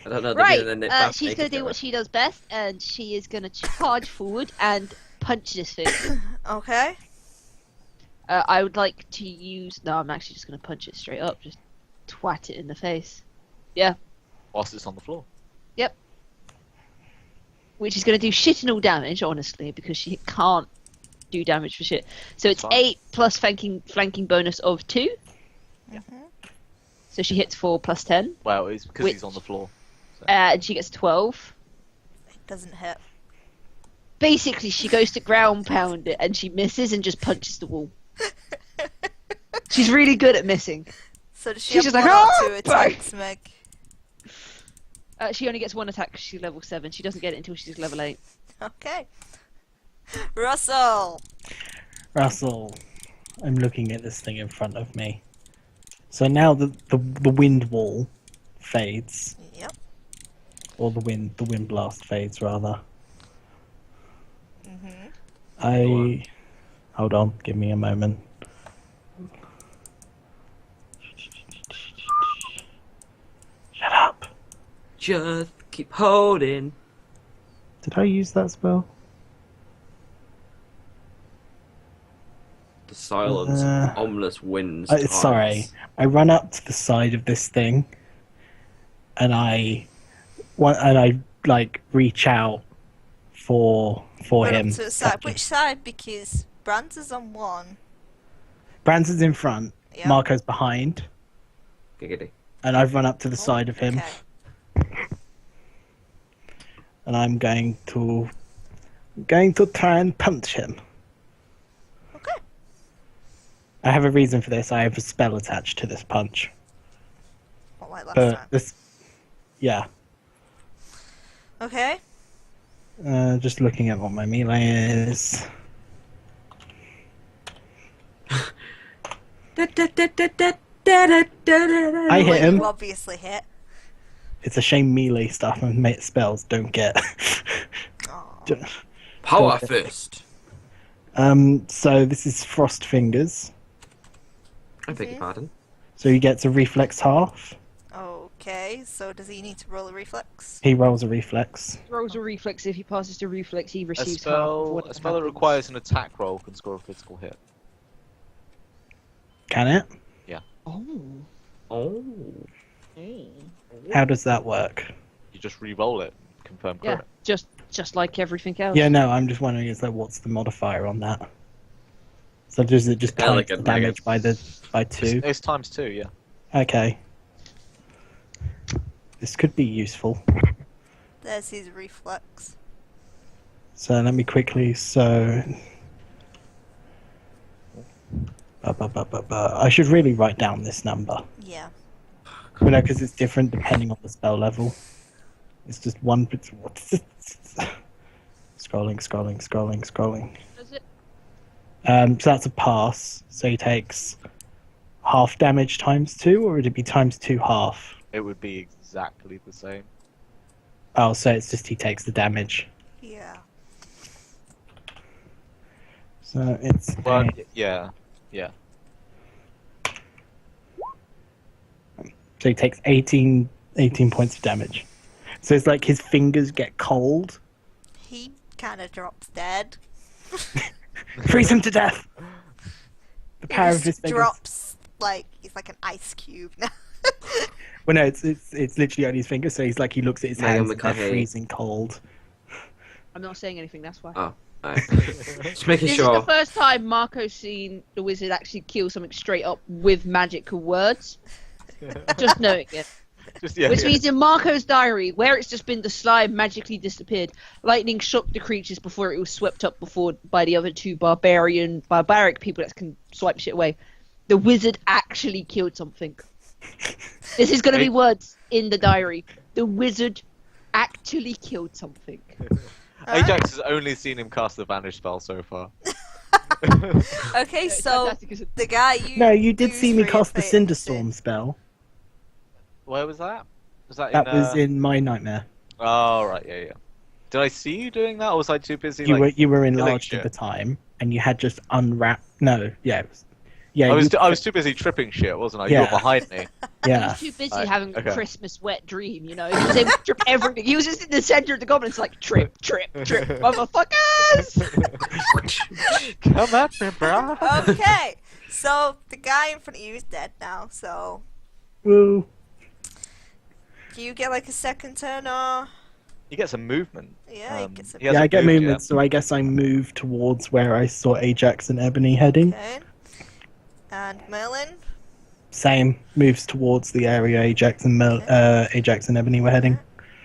Speaker 1: I don't know.
Speaker 4: Right,
Speaker 1: Then
Speaker 4: she's going to do what she does best, and she is going to charge forward and punch this thing.
Speaker 5: Okay.
Speaker 4: I would like to use... No, I'm actually just going to punch it straight up. Just twat it in the face.
Speaker 2: Whilst it's on the floor.
Speaker 4: Which is going to do shit and all damage, honestly, because she can't do damage for shit. So it's
Speaker 2: Fine.
Speaker 4: 8 plus flanking bonus of 2.
Speaker 5: Mhm.
Speaker 4: So she hits 4 plus 10.
Speaker 2: Well, it's because
Speaker 4: Which-
Speaker 2: he's on the floor.
Speaker 4: And she gets 12.
Speaker 5: It doesn't hit.
Speaker 4: Basically, she goes to ground pound it, and she misses and just punches the wall. She's really good at missing.
Speaker 5: So does she
Speaker 4: She's
Speaker 5: have
Speaker 4: just
Speaker 5: one
Speaker 4: like,
Speaker 5: or
Speaker 4: "Oh,
Speaker 5: two attacks, Meg?
Speaker 4: She only gets 1 attack because she's level 7. She doesn't get it until she's level 8.
Speaker 5: Okay. Russell!
Speaker 3: Russell, I'm looking at this thing in front of me. So now the wind wall fades,
Speaker 5: Yep.
Speaker 3: or the wind blast fades rather.
Speaker 5: Mhm.
Speaker 3: Hold on, give me a moment. Shut up.
Speaker 1: Just keep holding.
Speaker 3: Did I use that spell?
Speaker 1: The silence,
Speaker 3: Uh,
Speaker 1: ominous winds.
Speaker 3: Sorry, I run up to the side of this thing, and I like reach out for
Speaker 5: Run
Speaker 3: him.
Speaker 5: up to the side. Which side? Because Brands is on one.
Speaker 3: Branson's in front,
Speaker 5: Yeah.
Speaker 3: Marco's behind,
Speaker 1: Giggity.
Speaker 3: and I've run up to the
Speaker 5: Oh,
Speaker 3: side of him,
Speaker 5: okay.
Speaker 3: and I'm going to try and punch him.
Speaker 5: Okay.
Speaker 3: I have a reason for this. I have a spell attached to this punch.
Speaker 5: Not like last
Speaker 3: But
Speaker 5: time.
Speaker 3: this, yeah.
Speaker 5: Okay.
Speaker 3: Just looking at what my melee is. I hit
Speaker 5: Well,
Speaker 3: him.
Speaker 5: you obviously hit.
Speaker 3: It's a shame melee stuff and spells don't get.
Speaker 5: Aw.
Speaker 1: Power fist.
Speaker 3: So this is Frost Fingers.
Speaker 1: I beg your pardon.
Speaker 3: So he gets a reflex half.
Speaker 5: Okay, so does he need to roll a reflex?
Speaker 3: He rolls a reflex.
Speaker 4: Rolls a reflex. If he passes the reflex, he
Speaker 2: A
Speaker 4: receives half of
Speaker 2: spell,
Speaker 4: what
Speaker 2: a spell that
Speaker 4: happens.
Speaker 2: requires an attack roll can score a critical hit.
Speaker 3: Can it?
Speaker 4: Oh.
Speaker 1: Oh.
Speaker 3: How does that work?
Speaker 2: You just re-roll it, confirm
Speaker 4: Yeah,
Speaker 2: crit.
Speaker 4: just like everything else.
Speaker 3: Yeah, no, I'm just wondering, is like, what's the modifier on that? So does it just times
Speaker 1: Elegant,
Speaker 3: the damage by 2?
Speaker 2: It's times 2, yeah.
Speaker 3: Okay. This could be useful.
Speaker 5: There's his reflex.
Speaker 3: So let me quickly. So. I should really write down this number.
Speaker 5: Yeah.
Speaker 3: But no, because it's different depending on the spell level. It's just one. Scrolling.
Speaker 4: Does it?
Speaker 3: So that's a pass. So he takes half damage times 2, or would it be times 2 half?
Speaker 2: It would be exactly the same.
Speaker 3: Oh, so it's just he takes the damage.
Speaker 5: Yeah.
Speaker 3: So it's.
Speaker 2: Well,
Speaker 3: a-
Speaker 2: yeah.
Speaker 3: So he takes 18 points of damage. So it's like his fingers get cold.
Speaker 5: He kind of drops dead.
Speaker 3: Freeze him to death! The
Speaker 5: He
Speaker 3: power of
Speaker 5: just
Speaker 3: his fingers.
Speaker 5: drops like he's like an ice cube now.
Speaker 3: Well, no, it's literally on his fingers. So he's like, he looks at his
Speaker 1: Megan
Speaker 3: hands and they're
Speaker 1: McCaughey.
Speaker 3: freezing cold.
Speaker 4: I'm not saying anything. That's why.
Speaker 1: Oh. Alright. Just making
Speaker 4: This
Speaker 1: sure.
Speaker 4: is the first time Marco's seen the wizard actually kill something straight up with magical words. Just knowing it.
Speaker 2: Just yeah.
Speaker 4: Which
Speaker 2: yeah.
Speaker 4: means in Marco's diary, where it's just been the slime magically disappeared, lightning shook the creatures before it was swept up by the other two barbaric people that can swipe shit away. The wizard actually killed something. This is going to be words in the diary. The wizard actually killed something.
Speaker 2: Ajax has only seen him cast the Vanish spell so far.
Speaker 5: Okay,
Speaker 4: It's
Speaker 5: so
Speaker 4: fantastic, isn't it?
Speaker 5: the guy you
Speaker 3: No, you did
Speaker 5: used
Speaker 3: see me
Speaker 5: for your
Speaker 3: cast the
Speaker 5: fate
Speaker 3: Cinder
Speaker 5: did-
Speaker 3: Storm spell.
Speaker 2: Where was that? Was that
Speaker 3: That
Speaker 2: in?
Speaker 3: was in my nightmare.
Speaker 2: Oh right, yeah. Did I see you doing that, or was I too busy?
Speaker 3: You
Speaker 2: like,
Speaker 3: were
Speaker 2: killing
Speaker 3: enlarged at
Speaker 2: shit?
Speaker 3: the time, and you had just unwrapped. No, yeah, yeah.
Speaker 2: I was too busy tripping shit, wasn't I? You
Speaker 3: Yeah.
Speaker 2: were behind me.
Speaker 4: He
Speaker 3: Yeah.
Speaker 4: was too busy
Speaker 2: Right,
Speaker 4: having a
Speaker 2: okay.
Speaker 4: Christmas wet dream, you know? He was able to trip everything. He was just in the center of the goblins, like, trip, motherfuckers!
Speaker 2: Come at me, bro.
Speaker 5: Okay, so the guy in front of you is dead now. So
Speaker 3: Woo.
Speaker 5: do you get like a second turn or?
Speaker 2: He gets a movement.
Speaker 5: Yeah, he gets a
Speaker 2: he
Speaker 3: Yeah,
Speaker 2: hasn't
Speaker 3: I get
Speaker 2: moved
Speaker 3: movement, so I guess I move towards where I saw Ajax and Ebony heading.
Speaker 5: Okay. And Merlin.
Speaker 3: Same, moves towards the area Ajax and Ebony were heading.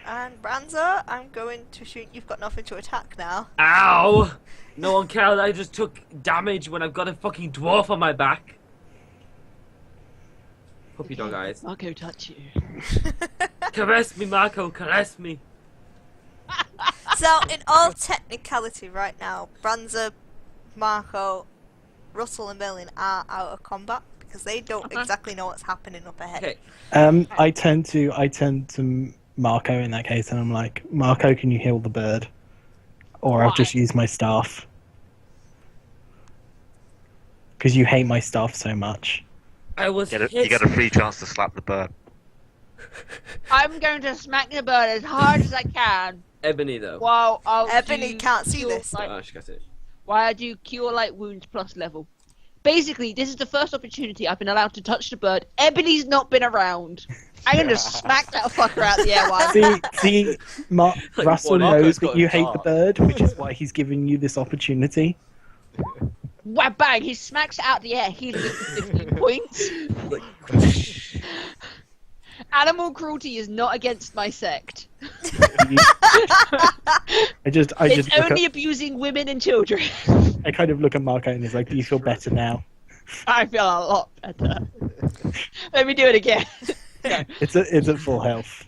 Speaker 5: And Branza, I'm going to shoot. You've got nothing to attack now.
Speaker 1: Ow! No one cared. I just took damage when I've got a fucking dwarf on my back. Puppy dog eyes.
Speaker 4: Marco touch you.
Speaker 1: Caress me, Marco. Caress me.
Speaker 5: So, in all technicality, right now, Branza, Marco, Russell, and Merlin are out of combat because they don't exactly know what's happening up ahead.
Speaker 1: Okay.
Speaker 3: I turn to Marco in that case, and I'm like, Marco, can you heal the bird? Or I'll
Speaker 4: Why?
Speaker 3: just use my staff. Because you hate my staff so much.
Speaker 1: I was hit.
Speaker 2: You get a free chance to slap the bird.
Speaker 4: I'm going to smack the bird as hard as I can
Speaker 1: Ebony though.
Speaker 4: while I'll
Speaker 5: Ebony
Speaker 4: do
Speaker 5: can't see
Speaker 4: cure
Speaker 5: this.
Speaker 4: light-
Speaker 1: Oh, she got it.
Speaker 4: while I do cure light wounds plus level. Basically, this is the first opportunity I've been allowed to touch the bird. Ebony's not been around. I'm gonna smack that fucker out the air while
Speaker 3: See,
Speaker 1: Like,
Speaker 3: Russell
Speaker 2: Marco's
Speaker 3: knows
Speaker 2: got
Speaker 3: that you
Speaker 2: a
Speaker 3: hate the
Speaker 2: dart.
Speaker 3: bird, which is why he's giving you this opportunity.
Speaker 4: wham bang, he smacks it out the air, healing it for 15 points.
Speaker 1: Like,
Speaker 4: Animal cruelty is not against my sect.
Speaker 3: I just
Speaker 4: It's
Speaker 3: look
Speaker 4: only abusing women and children.
Speaker 3: I kind of look at Marco and he's like, "Do you feel better now?"
Speaker 4: I feel a lot better. Let me do it again.
Speaker 3: It's at full health.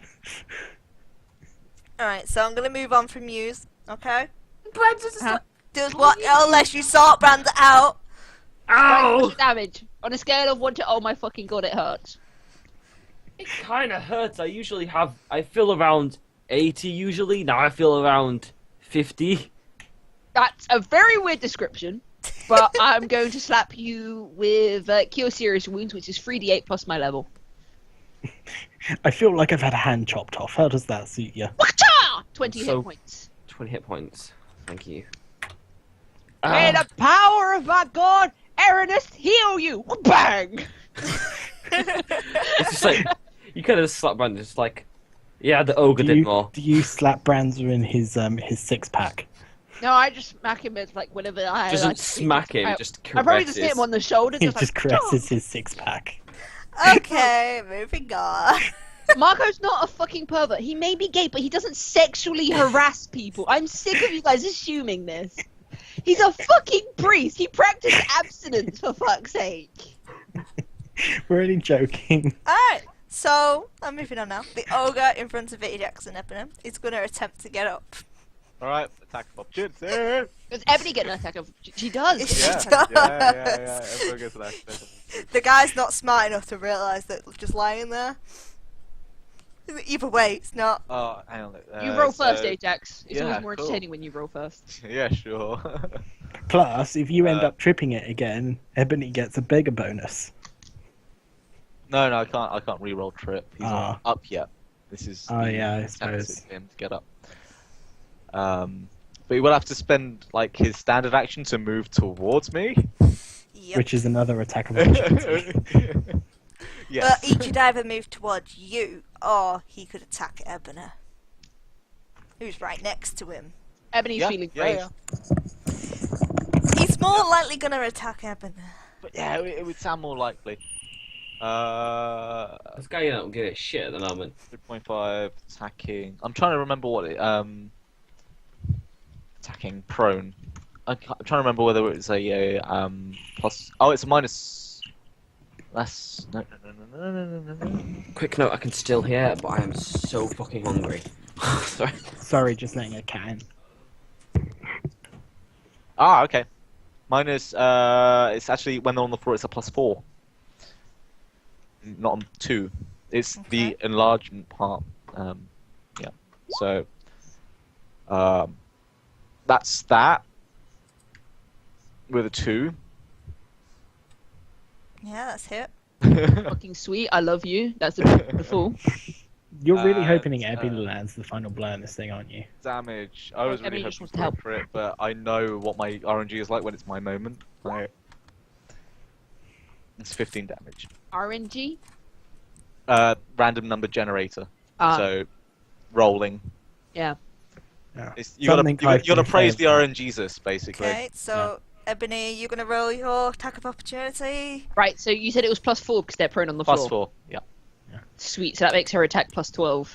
Speaker 5: Alright, so I'm going to move on from yous, okay?
Speaker 1: Bran's just like,
Speaker 5: Does what unless you sort Branza out.
Speaker 1: ow!
Speaker 4: Damage. On a scale of 1 to oh my fucking god, it hurts.
Speaker 1: It kind of hurts. I feel around 80 usually. Now I feel around 50.
Speaker 4: That's a very weird description. but I'm going to slap you with Cure Serious Wounds, which is 3d8 plus my level.
Speaker 3: I feel like I've had a hand chopped off. How does that suit you?
Speaker 4: Waka! 20
Speaker 1: So-
Speaker 4: hit points.
Speaker 1: 20 hit points. Thank you.
Speaker 4: May the power of my god, Aranus, heal you! Bang!
Speaker 1: It's just like you kind of just slap Brandon, just like, yeah, the ogre did more.
Speaker 3: Do you slap Branzer in his 6-pack?
Speaker 4: No, I just smack him with like whenever I
Speaker 1: Doesn't
Speaker 4: like,
Speaker 1: smack him,
Speaker 4: I,
Speaker 1: just
Speaker 4: I probably just hit
Speaker 1: caresses.
Speaker 4: him on the shoulder.
Speaker 3: He
Speaker 4: Just,
Speaker 3: just
Speaker 4: like,
Speaker 3: caresses his 6-pack.
Speaker 5: Okay, moving on.
Speaker 4: Marco's not a fucking pervert. He may be gay, but he doesn't sexually harass people. I'm sick of you guys assuming this. He's a fucking priest. He practiced abstinence, for fuck's sake.
Speaker 3: We're only joking.
Speaker 5: Alright, so I'm moving on now. The ogre in front of Ajax and Ebony is going to attempt to get up.
Speaker 2: Alright, attack of opportunity.
Speaker 4: Does Ebony get an attack of? She does.
Speaker 2: Yeah. Everyone gets an attack of opportunity.
Speaker 5: The guy's not smart enough to realise that just lying there. Either way, it's not.
Speaker 2: Oh, hang on.
Speaker 4: You roll first,
Speaker 2: so-
Speaker 4: Ajax. It's
Speaker 2: yeah,
Speaker 4: always more
Speaker 2: cool.
Speaker 4: entertaining when you roll first.
Speaker 2: Yeah, sure.
Speaker 3: Plus, if you end
Speaker 2: Uh,
Speaker 3: up tripping it again, Ebony gets a bigger bonus.
Speaker 2: no, I can't re-roll trip. He's not up yet. This is.
Speaker 3: Oh,
Speaker 2: the
Speaker 3: yeah, I
Speaker 2: attempt
Speaker 3: suppose.
Speaker 2: for him to get up. But he will have to spend like his standard action to move towards me.
Speaker 5: Yep.
Speaker 3: Which is another attack of opportunity.
Speaker 2: Yes.
Speaker 5: But he could either move towards you, or he could attack Ebony, who's right next to him.
Speaker 4: Ebony's feeling brave.
Speaker 5: He's more likely going to attack Ebony.
Speaker 2: But yeah, it would sound more likely.
Speaker 1: This guy don't give a shit at the moment.
Speaker 2: 3.5 attacking. I'm trying to remember what it attacking prone. I'm trying to remember whether it's a plus. Oh, it's a minus. Less. No.
Speaker 1: Quick note, I can still hear, but I am so fucking hungry. Sorry.
Speaker 3: Sorry, just letting a cat in.
Speaker 2: Ah, okay. Minus. It's actually when they're on the floor. It's a +4. Not on 2. It's the enlargement part. Yeah. So. That's that. With a 2.
Speaker 5: Yeah, that's hit.
Speaker 4: Fucking sweet. I love you. That's a beautiful.
Speaker 3: You're really
Speaker 2: And,
Speaker 3: hoping Ebony lands the final blow on this thing, aren't you?
Speaker 2: Damage. I was
Speaker 4: Ebony
Speaker 2: really
Speaker 4: just
Speaker 2: hoping
Speaker 4: wants to
Speaker 2: for it, but I know what my RNG is like when it's my moment. Like, it's 15 damage.
Speaker 4: RNG.
Speaker 2: Random number generator.
Speaker 4: Ah,
Speaker 2: So, rolling.
Speaker 4: yeah.
Speaker 3: Yeah.
Speaker 2: You gotta
Speaker 3: Something I've been
Speaker 2: praise the
Speaker 3: failed
Speaker 2: RNGesus, basically.
Speaker 5: Okay, so Ebony, you're going to roll your attack of opportunity.
Speaker 4: Right. So you said it was +4 because they're prone on the
Speaker 2: Plus
Speaker 4: floor.
Speaker 2: 4. Yeah.
Speaker 4: Sweet. So that makes her attack +12.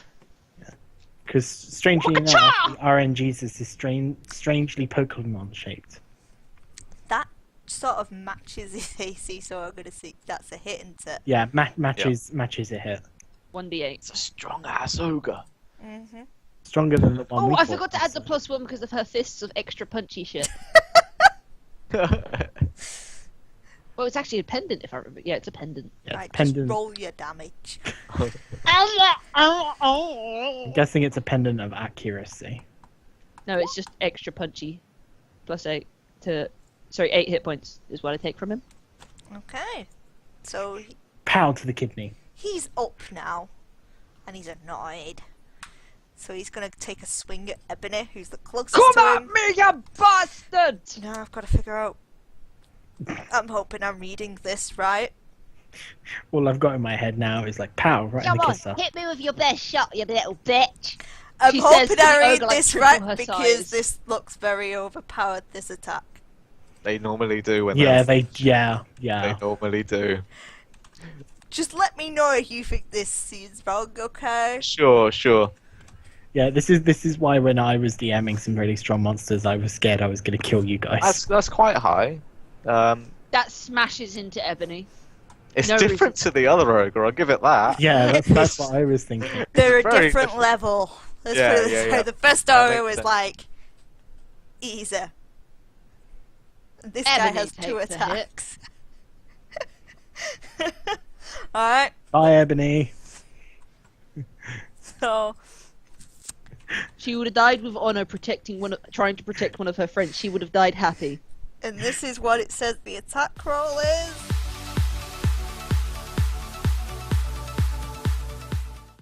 Speaker 3: Because strangely
Speaker 4: Waka-cha!
Speaker 3: enough, the RNGesus is strangely Pokemon shaped.
Speaker 5: That sort of matches his AC, so I'm going to see that's a hit, isn't it?
Speaker 3: Yeah, matches a hit.
Speaker 4: 1d8.
Speaker 2: It's a strong ass ogre.
Speaker 5: Mm-hmm.
Speaker 3: Stronger than the one
Speaker 4: Oh,
Speaker 3: we
Speaker 4: I
Speaker 3: fought
Speaker 4: forgot to add the
Speaker 3: last
Speaker 4: +1 because of her fists of extra punchy shit. Well, it's actually a pendant if I remember. Yeah, it's a pendant.
Speaker 3: time. Yeah,
Speaker 5: Right,
Speaker 3: pendant.
Speaker 5: just roll your damage.
Speaker 3: I'm guessing it's a pendant of accuracy.
Speaker 4: No, it's just extra punchy. +8 to... Sorry, 8 hit points is what I take from him.
Speaker 5: Okay. So
Speaker 3: Pow to the kidney.
Speaker 5: he's up now, and he's annoyed. So he's going to take a swing at Ebony, who's the closest to him.
Speaker 4: me, you bastard!
Speaker 5: Now I've got to figure out... I'm hoping I'm reading this right.
Speaker 3: All I've got in my head now is like pow right in
Speaker 6: Come
Speaker 3: the
Speaker 6: on,
Speaker 3: kisser.
Speaker 6: hit me with your best shot, you little bitch.
Speaker 5: I'm
Speaker 4: She
Speaker 5: hoping
Speaker 4: says
Speaker 5: I
Speaker 4: to the
Speaker 5: read
Speaker 4: ogre, like,
Speaker 5: this
Speaker 4: triple
Speaker 5: right
Speaker 4: her
Speaker 5: because
Speaker 4: size.
Speaker 5: this looks very overpowered, this attack.
Speaker 2: They normally do when
Speaker 3: Yeah,
Speaker 2: they're-
Speaker 3: yeah.
Speaker 2: They normally do.
Speaker 5: Just let me know if you think this seems wrong, okay?
Speaker 2: Sure.
Speaker 3: Yeah, this is why when I was DMing some really strong monsters, I was scared I was going to kill you guys.
Speaker 2: That's quite high.
Speaker 4: That smashes into Ebony.
Speaker 2: It's
Speaker 4: No
Speaker 2: different to the other ogre. I'll give it that.
Speaker 3: Yeah, that's what I was thinking.
Speaker 5: They're a
Speaker 2: very
Speaker 5: different
Speaker 2: different.
Speaker 5: level. Let's
Speaker 2: Yeah,
Speaker 5: put it this
Speaker 2: yeah,
Speaker 5: way.
Speaker 2: yeah.
Speaker 5: The first
Speaker 2: That
Speaker 5: ogre
Speaker 2: makes
Speaker 5: was
Speaker 2: sense.
Speaker 5: like easy. This guy
Speaker 4: Ebony
Speaker 5: has 2
Speaker 4: takes a hit.
Speaker 5: attacks. Alright,
Speaker 3: Bye, Ebony.
Speaker 5: so
Speaker 4: She would have died with honor, trying to protect one of her friends. She would have died happy.
Speaker 5: And this is what it says the attack roll is.